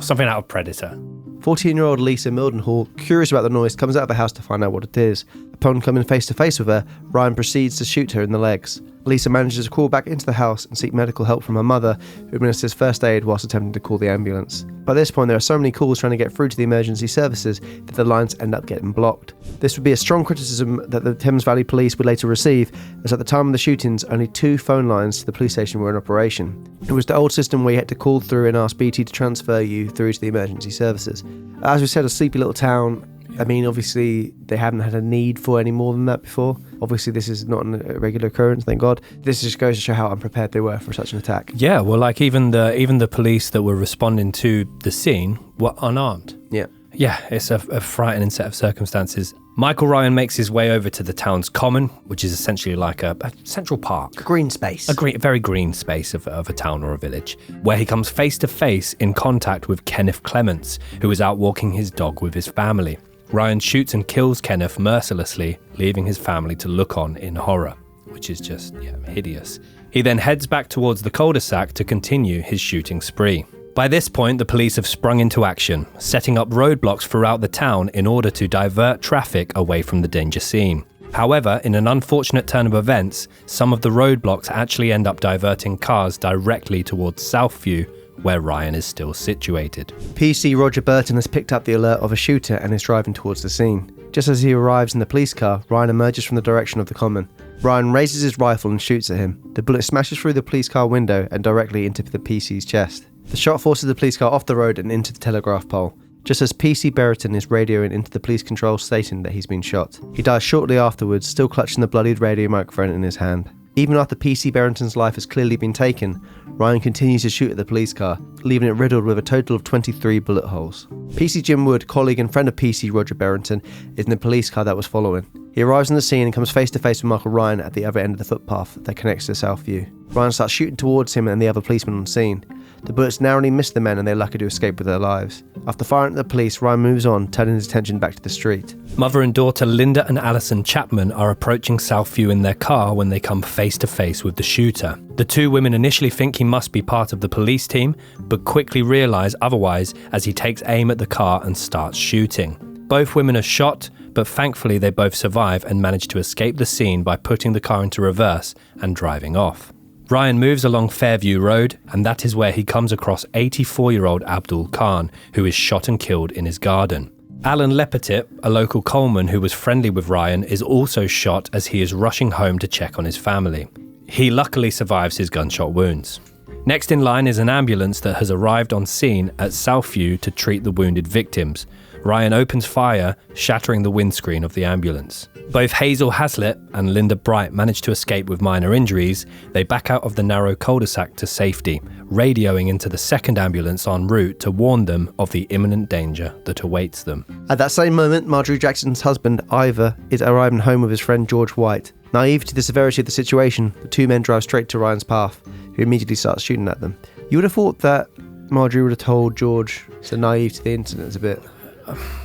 Something out of Predator. 14-year-old Lisa Mildenhall, curious about the noise, comes out of the house to find out what it is. Upon coming face to face with her, Ryan proceeds to shoot her in the legs. Lisa manages to crawl back into the house and seek medical help from her mother, who administers first aid whilst attempting to call the ambulance. By this point, there are so many calls trying to get through to the emergency services that the lines end up getting blocked. This would be a strong criticism that the Thames Valley Police would later receive, as at the time of the shootings, only 2 phone lines to the police station were in operation. It was the old system where you had to call through and ask BT to transfer you through to the emergency services. As we said, a sleepy little town. I mean, obviously, they haven't had a need for any more than that before. Obviously, this is not a regular occurrence, thank God. This just goes to show how unprepared they were for such an attack. Yeah, well, like even the police that were responding to the scene were unarmed. Yeah. Yeah, it's a frightening set of circumstances. Michael Ryan makes his way over to the town's common, which is essentially like a central park. Green space. A very green space of a town or a village, where he comes face to face in contact with Kenneth Clements, who is out walking his dog with his family. Ryan shoots and kills Kenneth mercilessly, leaving his family to look on in horror, which is just hideous. He then heads back towards the cul-de-sac to continue his shooting spree. By this point, the police have sprung into action, setting up roadblocks throughout the town in order to divert traffic away from the danger scene. However, in an unfortunate turn of events, some of the roadblocks actually end up diverting cars directly towards Southview, where Ryan is still situated. PC Roger Burton has picked up the alert of a shooter and is driving towards the scene. Just as he arrives in the police car, Ryan emerges from the direction of the common. Ryan raises his rifle and shoots at him. The bullet smashes through the police car window and directly into the PC's chest. The shot forces the police car off the road and into the telegraph pole. Just as PC Brereton is radioing into the police control stating that he's been shot. He dies shortly afterwards, still clutching the bloodied radio microphone in his hand. Even after PC Brereton's life has clearly been taken, Ryan continues to shoot at the police car, leaving it riddled with a total of 23 bullet holes. PC Jim Wood, colleague and friend of PC Roger Brereton, is in the police car that was following. He arrives on the scene and comes face to face with Michael Ryan at the other end of the footpath that connects to Southview. Ryan starts shooting towards him and the other policemen on scene. The bullets narrowly miss the men and they're lucky to escape with their lives. After firing at the police, Ryan moves on, turning his attention back to the street. Mother and daughter Linda and Alison Chapman are approaching Southview in their car when they come face to face with the shooter. The 2 women initially think he must be part of the police team, but quickly realise otherwise as he takes aim at the car and starts shooting. Both women are shot, but thankfully they both survive and manage to escape the scene by putting the car into reverse and driving off. Ryan moves along Fairview Road, and that is where he comes across 84-year-old Abdul Khan, who is shot and killed in his garden. Alan Lepetit, a local coalman who was friendly with Ryan, is also shot as he is rushing home to check on his family. He luckily survives his gunshot wounds. Next in line is an ambulance that has arrived on scene at Southview to treat the wounded victims. Ryan opens fire, shattering the windscreen of the ambulance. Both Hazel Hazlitt and Linda Bright manage to escape with minor injuries. They back out of the narrow cul-de-sac to safety, radioing into the second ambulance en route to warn them of the imminent danger that awaits them. At that same moment, Marjorie Jackson's husband, Ivor, is arriving home with his friend George White. Naive to the severity of the situation, the 2 men drive straight to Ryan's path, who immediately starts shooting at them. You would have thought that Marjorie would have told George, so naive to the incident a bit.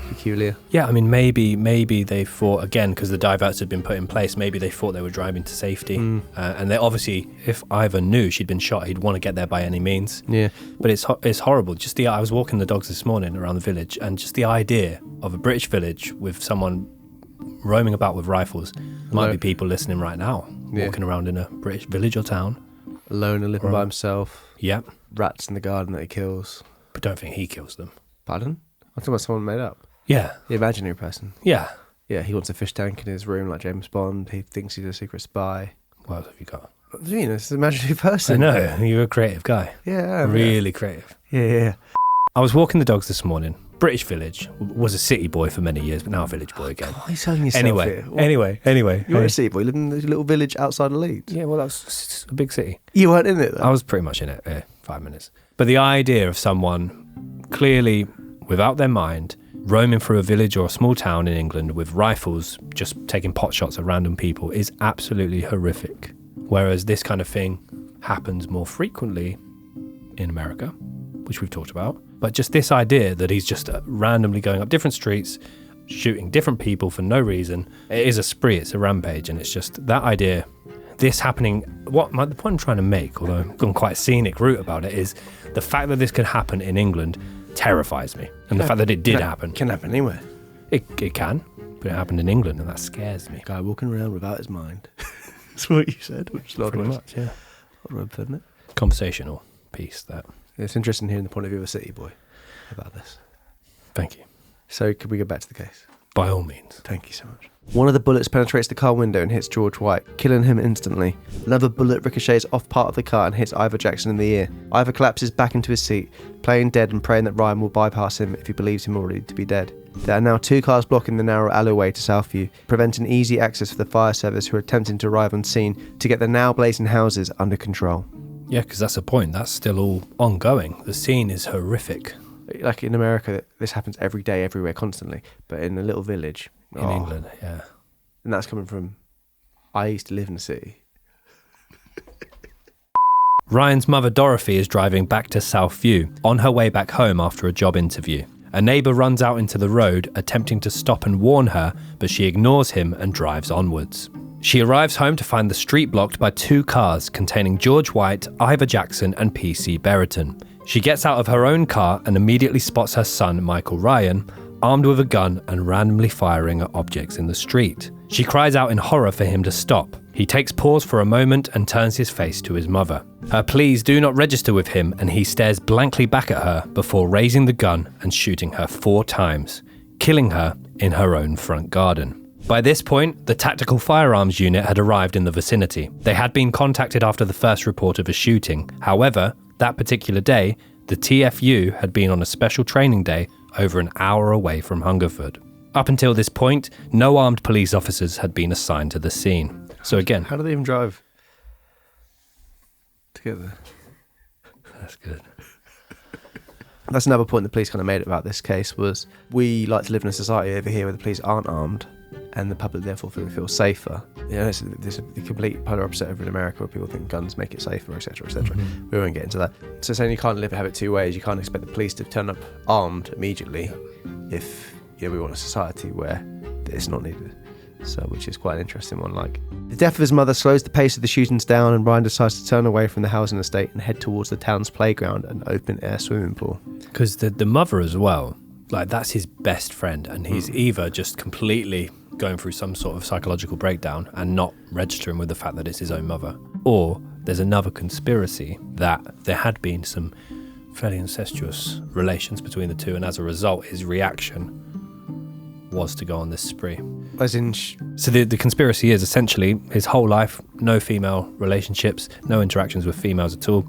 peculiar. Yeah, I mean, maybe they thought, again, because the diverts had been put in place, maybe they thought they were driving to safety. And they obviously, if Ivan knew she'd been shot, he'd want to get there by any means. Yeah. But it's horrible. I was walking the dogs this morning around the village, and just the idea of a British village with someone roaming about with rifles. Might be people listening right now, walking around in a British village or town. Alone and living by himself. Yep. Rats in the garden that he kills. But don't think he kills them. Pardon? I'm talking about someone made up. Yeah. The imaginary person. Yeah. Yeah, he wants a fish tank in his room like James Bond. He thinks he's a secret spy. What else have you got? What do you mean? It's an imaginary person. I know. You're a creative guy. Yeah. Really creative. Yeah. I was walking the dogs this morning. British village. Was a city boy for many years, but now a village boy again. Why are you selling yourself here? Anyway. You're a city boy. You live in a little village outside of Leeds. Yeah, well, that's a big city. You weren't in it, though? I was pretty much in it, 5 minutes. But the idea of someone clearly without their mind roaming through a village or a small town in England with rifles, just taking pot shots at random people, is absolutely horrific. Whereas this kind of thing happens more frequently in America, which we've talked about. But just this idea that he's just randomly going up different streets, shooting different people for no reason, it is a spree, it's a rampage, and it's just that idea, this happening, the point I'm trying to make, although I've gone quite a scenic route about it, is the fact that this could happen in England terrifies me. And the fact that it did happen. It can happen anywhere. It can, but it happened in England, and that scares me. Guy walking around without his mind. That's what you said, which is a lot Pretty of much, yeah. isn't it? Conversational piece, that. It's interesting hearing the point of view of a city boy about this. Thank you. So, could we go back to the case? By all means. Thank you so much. One of the bullets penetrates the car window and hits George White, killing him instantly. Another bullet ricochets off part of the car and hits Ivor Jackson in the ear. Ivor collapses back into his seat, playing dead and praying that Ryan will bypass him if he believes him already to be dead. There are now 2 cars blocking the narrow alleyway to Southview, preventing easy access for the fire service who are attempting to arrive on scene to get the now blazing houses under control. Yeah, because that's the point. That's still all ongoing. The scene is horrific. Like in America, this happens every day, everywhere, constantly. But in a little village... In England, yeah. And that's coming from... I used to live in the city. Ryan's mother Dorothy is driving back to Southview, on her way back home after a job interview. A neighbour runs out into the road, attempting to stop and warn her, but she ignores him and drives onwards. She arrives home to find the street blocked by 2 cars containing George White, Ivor Jackson and PC Brereton. She gets out of her own car and immediately spots her son, Michael Ryan, armed with a gun and randomly firing at objects in the street. She cries out in horror for him to stop. He takes pause for a moment and turns his face to his mother. Her pleas do not register with him, and he stares blankly back at her before raising the gun and shooting her 4 times, killing her in her own front garden. By this point, the tactical firearms unit had arrived in the vicinity. They had been contacted after the first report of a shooting. However, that particular day, the TFU had been on a special training day over an hour away from Hungerford. Up until this point, no armed police officers had been assigned to the scene. So again... How do they even drive together? That's good. That's another point the police kind of made about this case was we like to live in a society over here where the police aren't armed and the public therefore feel safer. You know, there's the complete polar opposite over in America where people think guns make it safer, etc., etc. We won't get into that. So saying you can't have it 2 ways, you can't expect the police to turn up armed immediately if we want a society where it's not needed. So, which is quite an interesting one. Like, the death of his mother slows the pace of the shootings down, and Ryan decides to turn away from the housing estate and head towards the town's playground and open-air swimming pool. Because the mother as well, like, that's his best friend, and he's either just completely going through some sort of psychological breakdown and not registering with the fact that it's his own mother, or there's another conspiracy that there had been some fairly incestuous relations between the two, and as a result, his reaction was to go on this spree. As in... So the conspiracy is essentially his whole life, no female relationships, no interactions with females at all.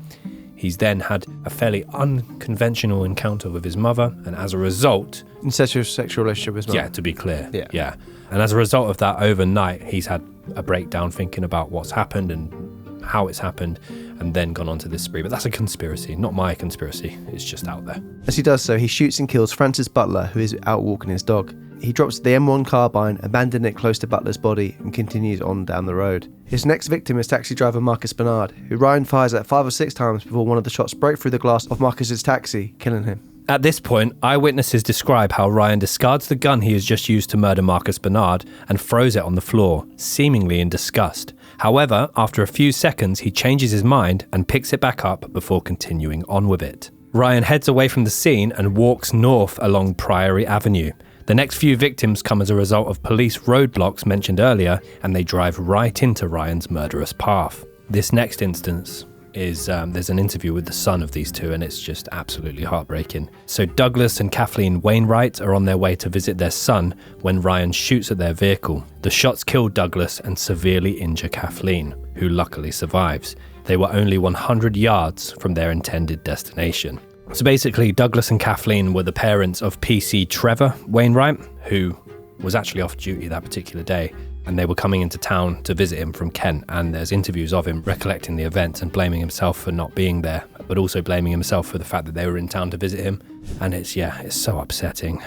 He's then had a fairly unconventional encounter with his mother, and as a result... Incestuous sexual relationship with his mother? Yeah, to be clear. Yeah. And as a result of that, overnight, he's had a breakdown thinking about what's happened and how it's happened, and then gone on to this spree. But that's a conspiracy, not my conspiracy. It's just out there. As he does so, he shoots and kills Francis Butler, who is out walking his dog. He drops the M1 carbine, abandoning it close to Butler's body, and continues on down the road. His next victim is taxi driver Marcus Bernard, who Ryan fires at 5 or 6 times before one of the shots break through the glass of Marcus's taxi, killing him. At this point, eyewitnesses describe how Ryan discards the gun he has just used to murder Marcus Bernard and throws it on the floor, seemingly in disgust. However, after a few seconds, he changes his mind and picks it back up before continuing on with it. Ryan heads away from the scene and walks north along Priory Avenue. The next few victims come as a result of police roadblocks mentioned earlier, and they drive right into Ryan's murderous path. This next instance is there's an interview with the son of these two, and it's just absolutely heartbreaking. So Douglas and Kathleen Wainwright are on their way to visit their son when Ryan shoots at their vehicle. The shots kill Douglas and severely injure Kathleen, who luckily survives. They were only 100 yards from their intended destination. So basically, Douglas and Kathleen were the parents of PC Trevor Wainwright, who was actually off duty that particular day, and they were coming into town to visit him from Kent, and there's interviews of him recollecting the event and blaming himself for not being there, but also blaming himself for the fact that they were in town to visit him. And it's so upsetting.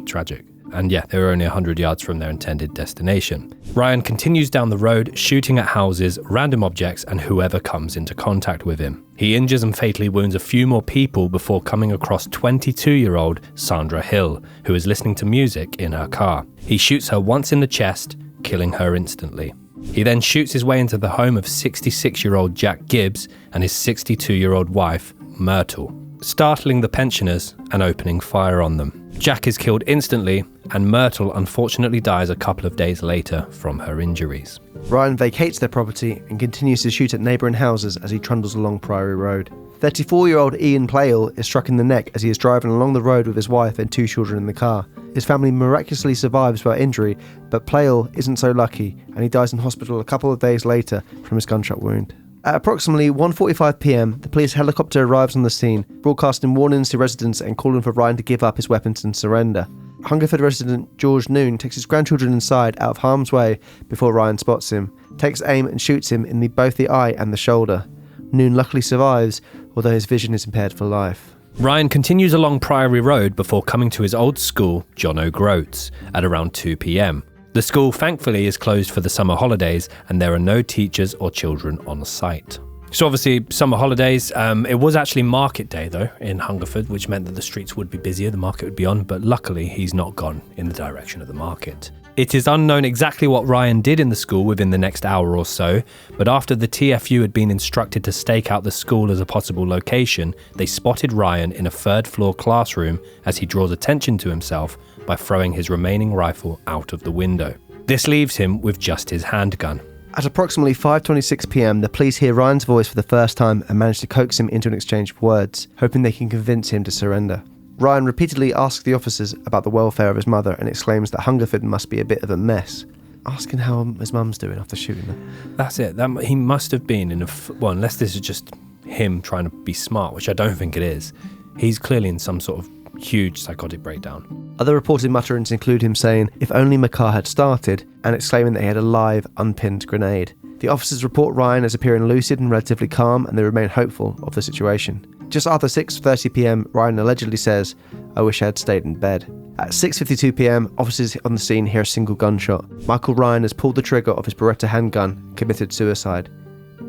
Tragic. And they were only 100 yards from their intended destination. Ryan continues down the road, shooting at houses, random objects, and whoever comes into contact with him. He injures and fatally wounds a few more people before coming across 22-year-old Sandra Hill, who is listening to music in her car. He shoots her once in the chest, killing her instantly. He then shoots his way into the home of 66-year-old Jack Gibbs and his 62-year-old wife, Myrtle, startling the pensioners and opening fire on them. Jack is killed instantly, and Myrtle unfortunately dies a couple of days later from her injuries. Ryan vacates their property and continues to shoot at neighbouring houses as he trundles along Priory Road. 34-year-old Ian Playle is struck in the neck as he is driving along the road with his wife and 2 children in the car. His family miraculously survives without injury, but Playle isn't so lucky, and he dies in hospital a couple of days later from his gunshot wound. At approximately 1:45 p.m, the police helicopter arrives on the scene, broadcasting warnings to residents and calling for Ryan to give up his weapons and surrender. Hungerford resident George Noon takes his grandchildren inside out of harm's way before Ryan spots him, takes aim and shoots him in both the eye and the shoulder. Noon luckily survives, although his vision is impaired for life. Ryan continues along Priory Road before coming to his old school, John O'Groats, at around 2 p.m. The school thankfully is closed for the summer holidays, and there are no teachers or children on site. So obviously, summer holidays, it was actually market day though in Hungerford, which meant that the streets would be busier, the market would be on, but luckily he's not gone in the direction of the market. It is unknown exactly what Ryan did in the school within the next hour or so, but after the TFU had been instructed to stake out the school as a possible location, they spotted Ryan in a 3rd floor classroom as he draws attention to himself by throwing his remaining rifle out of the window. This leaves him with just his handgun. At approximately 5:26 p.m, the police hear Ryan's voice for the first time and manage to coax him into an exchange of words, hoping they can convince him to surrender. Ryan repeatedly asks the officers about the welfare of his mother and exclaims that Hungerford must be a bit of a mess, asking how his mum's doing after shooting her. That's it. He must have been in unless this is just him trying to be smart, which I don't think it is. He's clearly in some sort of huge psychotic breakdown. Other reported mutterings include him saying, "If only my car had started," and exclaiming that he had a live, unpinned grenade. The officers report Ryan as appearing lucid and relatively calm, and they remain hopeful of the situation. Just after 6:30 p.m, Ryan allegedly says, "I wish I had stayed in bed." At 6:52 p.m, officers on the scene hear a single gunshot. Michael Ryan has pulled the trigger of his Beretta handgun and committed suicide,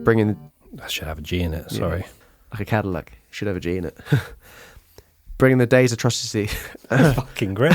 bringing... That should have a G in it, sorry. Yeah, like a Cadillac. Should have a G in it. Bringing the day's atrocity... Fucking great.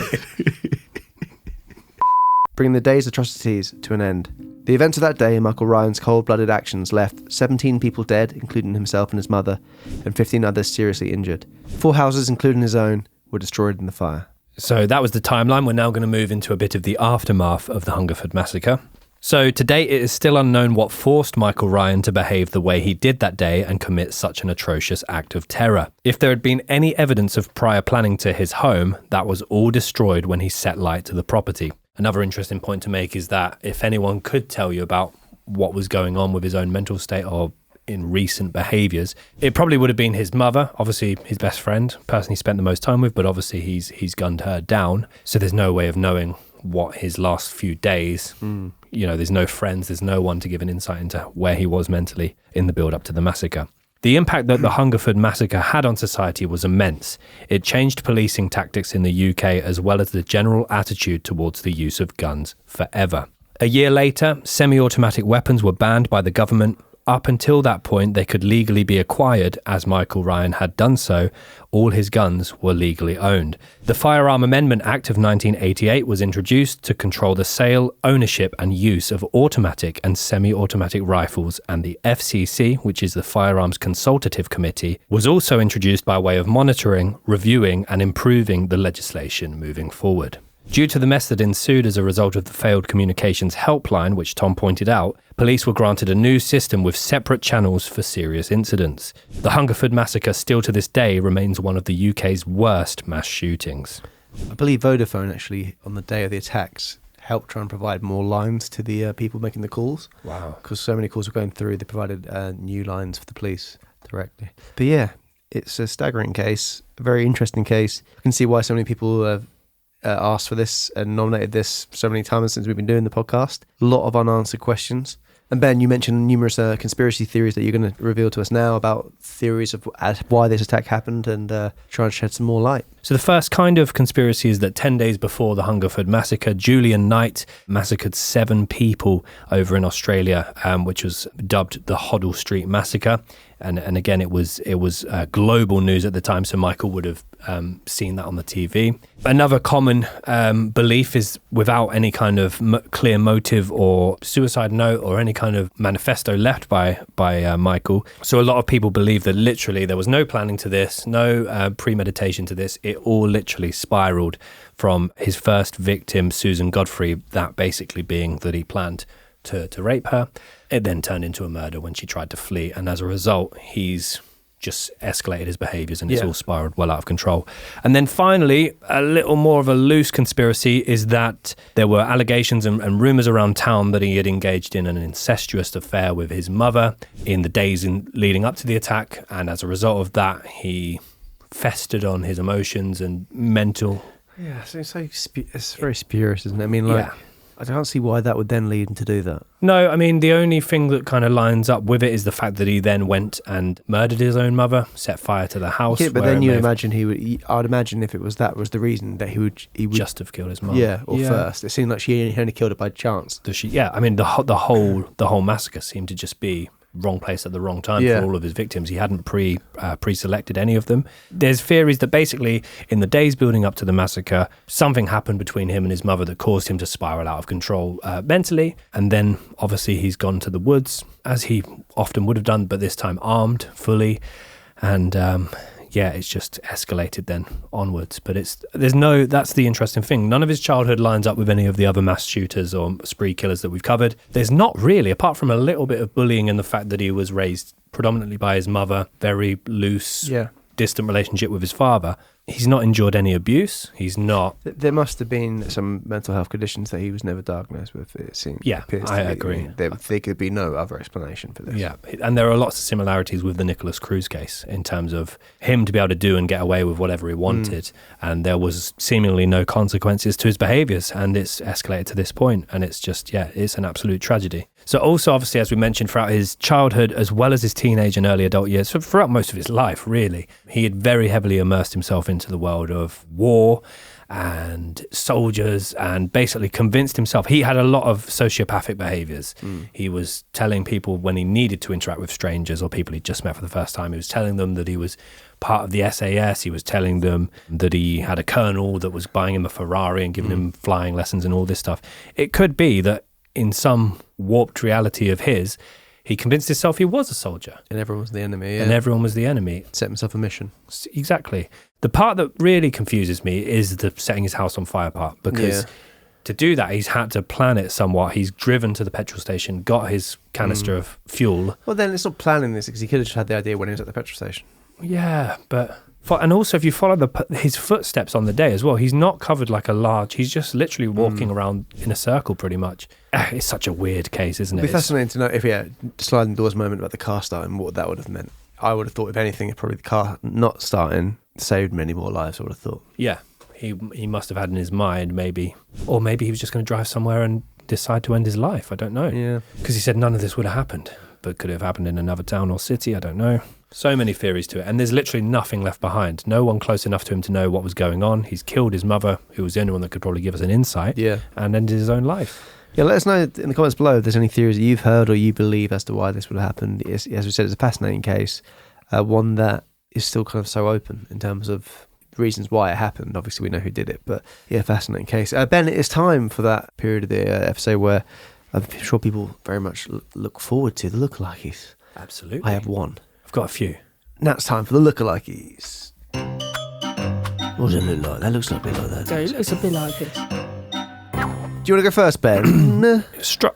Bringing the day's atrocities to an end. The events of that day and Michael Ryan's cold-blooded actions left 17 people dead, including himself and his mother, and 15 others seriously injured. 4 houses, including his own, were destroyed in the fire. So that was the timeline. We're now going to move into a bit of the aftermath of the Hungerford Massacre. So to date, it is still unknown what forced Michael Ryan to behave the way he did that day and commit such an atrocious act of terror. If there had been any evidence of prior planning to his home, that was all destroyed when he set light to the property. Another interesting point to make is that if anyone could tell you about what was going on with his own mental state or in recent behaviours, it probably would have been his mother, obviously his best friend, person he spent the most time with, but obviously he's gunned her down. So there's no way of knowing what his last few days, there's no friends, there's no one to give an insight into where he was mentally in the build up to the massacre. The impact that the Hungerford Massacre had on society was immense. It changed policing tactics in the UK as well as the general attitude towards the use of guns forever. A year later, semi-automatic weapons were banned by the government. up until that point, they could legally be acquired, as Michael Ryan had done so. All his guns were legally owned. The Firearm Amendment Act of 1988 was introduced to control the sale, ownership and use of automatic and semi-automatic rifles, and the FCC, which is the Firearms Consultative Committee, was also introduced by way of monitoring, reviewing and improving the legislation moving forward. Due to the mess that ensued as a result of the failed communications helpline, which Tom pointed out, police were granted a new system with separate channels for serious incidents. The Hungerford Massacre still to this day remains one of the UK's worst mass shootings. I believe Vodafone actually, on the day of the attacks, helped try and provide more lines to the people making the calls. Wow. Because so many calls were going through, they provided new lines for the police directly. But yeah, it's a staggering case, a very interesting case. I can see why so many people have asked for this and nominated this so many times since we've been doing the podcast. A lot of unanswered questions. And Ben, you mentioned numerous conspiracy theories that you're going to reveal to us now about theories of why this attack happened and try and shed some more light. So the first kind of conspiracy is that 10 days before the Hungerford Massacre, Julian Knight massacred 7 people over in Australia, which was dubbed the Hoddle Street Massacre. And again, it was global news at the time, so Michael would have seen that on the TV. Another common belief is, without any kind of clear motive or suicide note or any kind of manifesto left by Michael. So a lot of people believe that literally there was no planning to this, no premeditation to this. It all literally spiraled from his first victim, Susan Godfrey, that basically being that he planned to rape her. It then turned into a murder when she tried to flee, and as a result, he's just escalated his behaviours and it's all spiraled well out of control. And then finally, a little more of a loose conspiracy is that there were allegations and rumours around town that he had engaged in an incestuous affair with his mother in the days leading up to the attack, and as a result of that, he festered on his emotions and mental... Yeah, so it's very spurious, isn't it? I mean, I can't see why that would then lead him to do that. No, I mean, the only thing that kind of lines up with it is the fact that he then went and murdered his own mother, set fire to the house. Yeah, but then you'd imagine I'd imagine if that was the reason that he would just have killed his mum. Yeah, first. It seemed like she only killed her by chance. I mean, the whole massacre seemed to just be wrong place at the wrong time for all of his victims. He hadn't pre-selected any of them. There's theories that basically in the days building up to the massacre, something happened between him and his mother that caused him to spiral out of control mentally, and then obviously he's gone to the woods, as he often would have done, but this time armed fully, and it's just escalated then onwards. But that's the interesting thing. None of his childhood lines up with any of the other mass shooters or spree killers that we've covered. There's not really, apart from a little bit of bullying and the fact that he was raised predominantly by his mother, very loose, distant relationship with his father. He's not endured any abuse. He's not... There must have been some mental health conditions that he was never diagnosed with, it seems. Yeah, I agree. There could be no other explanation for this. Yeah, and there are lots of similarities with the Nicholas Cruz case in terms of him to be able to do and get away with whatever he wanted, and there was seemingly no consequences to his behaviours, and it's escalated to this point, and it's just, it's an absolute tragedy. So also, obviously, as we mentioned, throughout his childhood, as well as his teenage and early adult years, so throughout most of his life, really, he had very heavily immersed himself into the world of war and soldiers, and basically convinced himself. He had a lot of sociopathic behaviours. He was telling people when he needed to interact with strangers or people he'd just met for the first time, he was telling them that he was part of the SAS. He was telling them that he had a colonel that was buying him a Ferrari and giving him flying lessons and all this stuff. It could be that in some warped reality of his, he convinced himself he was a soldier. And everyone was the enemy. And everyone was the enemy. Set himself a mission. Exactly. The part that really confuses me is the setting his house on fire part, because to do that, he's had to plan it somewhat. He's driven to the petrol station, got his canister of fuel. Well, then it's not planning this, because he could have just had the idea when he was at the petrol station. Yeah, but... And also, if you follow his footsteps on the day as well, he's not covered like a large... He's just literally walking around in a circle, pretty much. It's such a weird case, isn't it? It'd be fascinating to know if, sliding doors moment about the car starting, what that would have meant. I would have thought, if anything, probably the car not starting saved many more lives, I would have thought. Yeah, he must have had in his mind, maybe. Or maybe he was just going to drive somewhere and decide to end his life. I don't know. Yeah. Because he said none of this would have happened. But could it have happened in another town or city? I don't know. So many theories to it, and there's literally nothing left behind. No one close enough to him to know what was going on. He's killed his mother, who was the only one that could probably give us an insight, and ended his own life. Yeah, let us know in the comments below if there's any theories that you've heard or you believe as to why this would have happened. As we said, it's a fascinating case, one that is still kind of so open in terms of reasons why it happened. Obviously, we know who did it, but yeah, fascinating case. Ben, it's time for that period of the episode where I'm sure people very much look forward to the lookalikes. Absolutely. I have one. I've got a few. Now it's time for the lookalikes. What does it look like? That looks like a bit like that. So it looks a bit like this. Do you want to go first, Ben?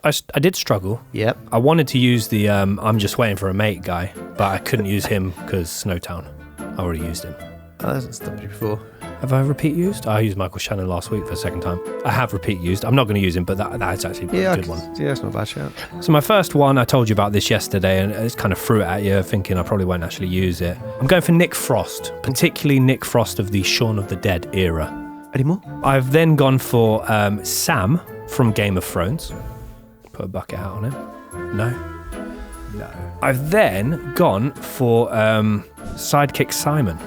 I did struggle. Yep. I wanted to use the I'm just waiting for a mate guy, but I couldn't use him because Snowtown. I already used him. That hasn't stopped you before. Have I repeat used? I used Michael Shannon last week for the second time. I have repeat used. I'm not going to use him, but that's actually a good one. Yeah, it's not a bad shout. So my first one, I told you about this yesterday, and it's kind of threw it at you, thinking I probably won't actually use it. I'm going for Nick Frost, particularly Nick Frost of the Shaun of the Dead era. Any more? I've then gone for Sam from Game of Thrones. Put a bucket hat on him. No. I've then gone for Sidekick Simon.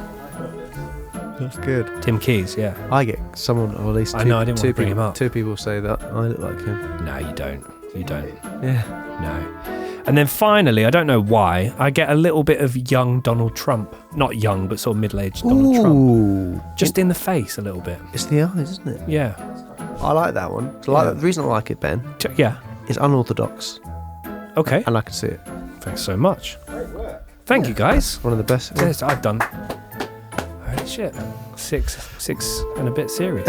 That's good. Tim Keys, yeah. I get someone, or at least I know, I didn't want to bring people, him up. two people say that I look like him. No, you don't. You don't. Yeah. No. And then finally, I don't know why, I get a little bit of young Donald Trump. Not young, but sort of middle-aged Donald Trump. Just in the face a little bit. It's the eyes, isn't it? Yeah. I like that one. The reason I like it, Ben, Yeah. is unorthodox. Okay. And I can see it. Thanks so much. Thank you, guys. One of the best. Yes, I've done. Holy shit. Six and a bit series.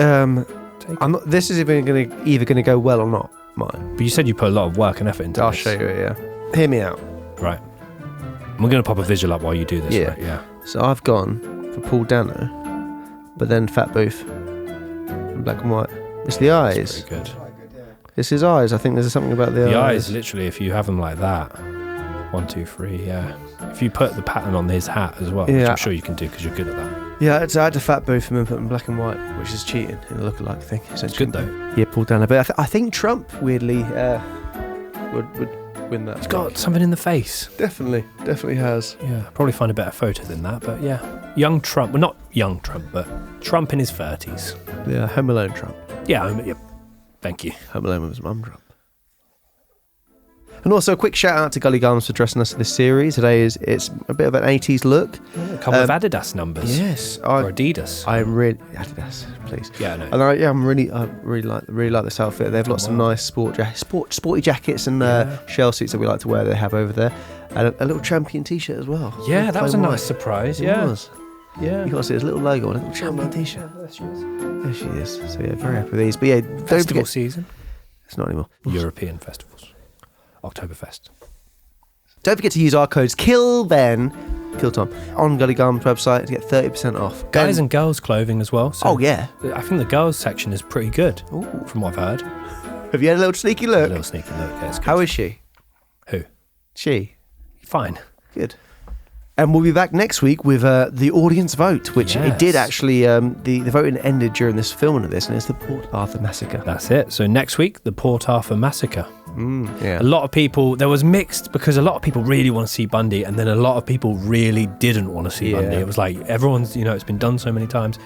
This is either going to go well or not, mine. But you said you put a lot of work and effort into I'll this. show you it, yeah. Hear me out. Right. We're going to pop a visual up while you do this, Yeah. right? Yeah. So I've gone for Paul Dano, but then Fat Booth in black and white. It's the eyes. Very good. It's his eyes. I think there's something about The eyes, literally, if you have them like that. 1, 2, 3, yeah. If you put the pattern on his hat as well, which I'm sure you can do because you're good at that. Yeah, I had to Fat Booth him and put him in black and white, which is cheating in a lookalike thing. It's good though. Yeah, Paul Dano. But I think Trump, weirdly, would win that. He's got something in the face. Definitely has. Yeah, probably find a better photo than that, but yeah. Young Trump, well, not young Trump, but Trump in his 30s. Yeah, Home Alone Trump. Yeah, thank you. Home Alone with his mum Trump. And also a quick shout out to Gully Garms for dressing us for this series. Today it's a bit of an 80s look. A couple of Adidas numbers. Yes. Or Adidas. I'm really Adidas, please. Yeah, I know. And I really like this outfit. They have lots of nice sporty jackets and shell suits that we like to wear. They have over there, and a little champion T-shirt as well. Yeah, that was a nice surprise. It Yeah, was. yeah. You got to see his little logo on a little champion T-shirt. There she is. There she is. So yeah, very happy with these. But yeah, don't Festival forget. season. It's not anymore. European festivals. Oktoberfest. Don't forget to use our codes Kill Tom on Gully Garms website to get 30% off. Guys and girls clothing as well. So oh yeah. I think the girls section is pretty good. Ooh. From what I've heard. Have you had a little sneaky A look? little sneaky look. Yeah, it's good. How is she? Who? She. Fine. Good. And we'll be back next week with the audience vote, which it did actually, the voting ended during this filming of this, and it's the Port Arthur Massacre. That's it. So next week, the Port Arthur Massacre. Yeah. A lot of people, there was mixed because a lot of people really want to see Bundy, and then a lot of people really didn't want to see Bundy. It was like everyone's, it's been done so many times.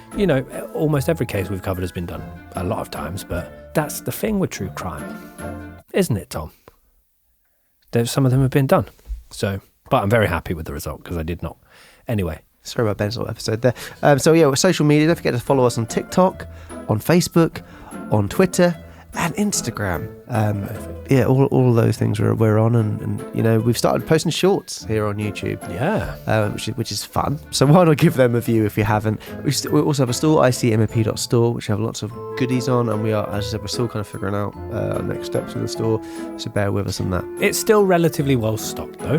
Almost every case we've covered has been done a lot of times, but that's the thing with true crime, isn't it, Tom? Some of them have been done. So, but I'm very happy with the result because I did not. Anyway. Sorry about Ben's little episode there. With social media, don't forget to follow us on TikTok, on Facebook, on Twitter, and Instagram. All of those things we're on, and we've started posting shorts here on YouTube. Yeah, which is fun. So why not give them a view if you haven't? We also have a store, ICMAP.store, which have lots of goodies on, and we are, as I said, we're still kind of figuring out our next steps with the store. So bear with us on that. It's still relatively well stocked though.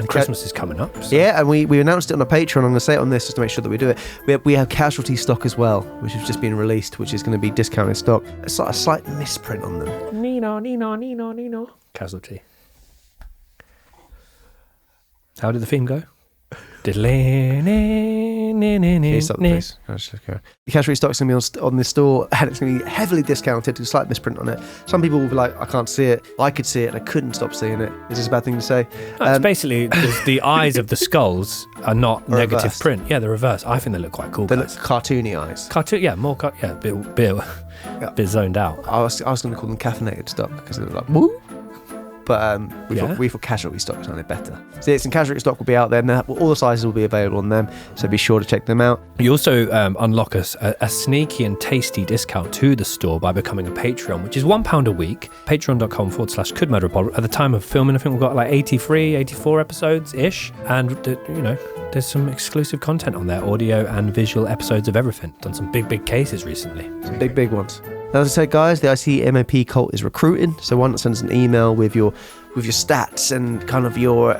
Christmas is coming up. So. Yeah, and we announced it on our Patreon. I'm going to say it on this just to make sure that we do it. We have casualty stock as well, which has just been released, which is going to be discounted stock. It's like a slight misprint on them. Nino. Casualty. How did the theme go? Can you stop, please? The cash restock's going to be on the store, and it's going to be heavily discounted. There's a slight misprint on it. Some people will be like, I can't see it. I could see it, and I couldn't stop seeing it. Is this a bad thing to say? No, it's basically the eyes of the skulls are not negative reversed. print. Yeah, they're reversed. I think they look quite cool. They look guys. cartoony eyes. Cartoon, yeah, more a bit zoned out. I was going to call them caffeinated stock because they look like woo. But we thought casualty stock sounded better. So some casualty stock will be out there. Now, all the sizes will be available on them, so be sure to check them out. You also unlock a sneaky and tasty discount to the store by becoming a Patreon, which is £1 a week. Patreon.com/CouldMurderPod. At the time of filming, I think we've got like 83, 84 episodes-ish. And, there's some exclusive content on there, audio and visual episodes of everything. Done some big cases recently. Some big ones. Now, as I said, guys, the ICMAP cult is recruiting. So why not send us an email with your stats and kind of your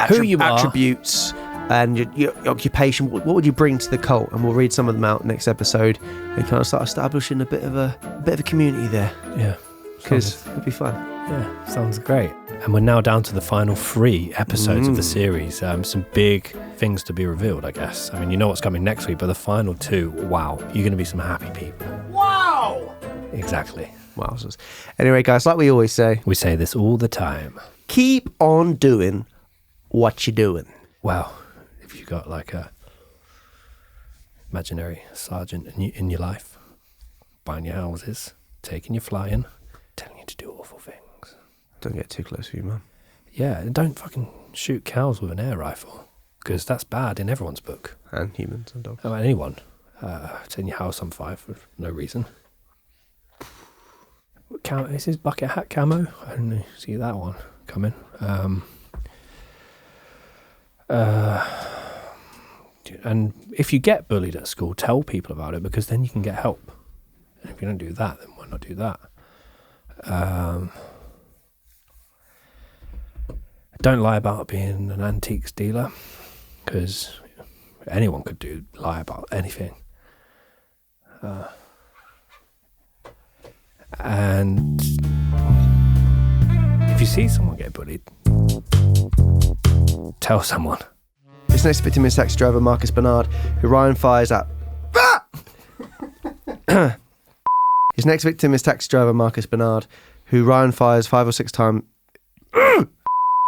Who you are. attributes and your occupation. What would you bring to the cult? And we'll read some of them out next episode and kind of start establishing a bit of a community there. Yeah. Because it'd be fun. Yeah, sounds great. And we're now down to the final 3 episodes of the series. Some big things to be revealed, I guess. I mean, you know what's coming next week, but the final 2, wow, you're going to be some happy people. Wow! Exactly. Wowzers. Anyway, guys, like we always say, We say this all the time. keep on doing what you're doing. Wow, if you got like a imaginary sergeant in your life, buying your houses, taking you flying, telling you to do awful things. Don't get too close to you, man. Yeah, and don't fucking shoot cows with an air rifle, because that's bad in everyone's book. And humans and dogs. Oh, anyone. Setting your house on fire for no reason. Is his bucket hat camo? I didn't see that one coming. And if you get bullied at school, tell people about it, because then you can get help. And if you don't do that, then why not do that? Don't lie about being an antiques dealer, because anyone could lie about anything. And if you see someone get bullied, tell someone. This next victim is taxi driver Marcus Bernard, who Ryan fires at. His next victim is taxi driver Marcus Bernard, who Ryan fires 5 or 6 times.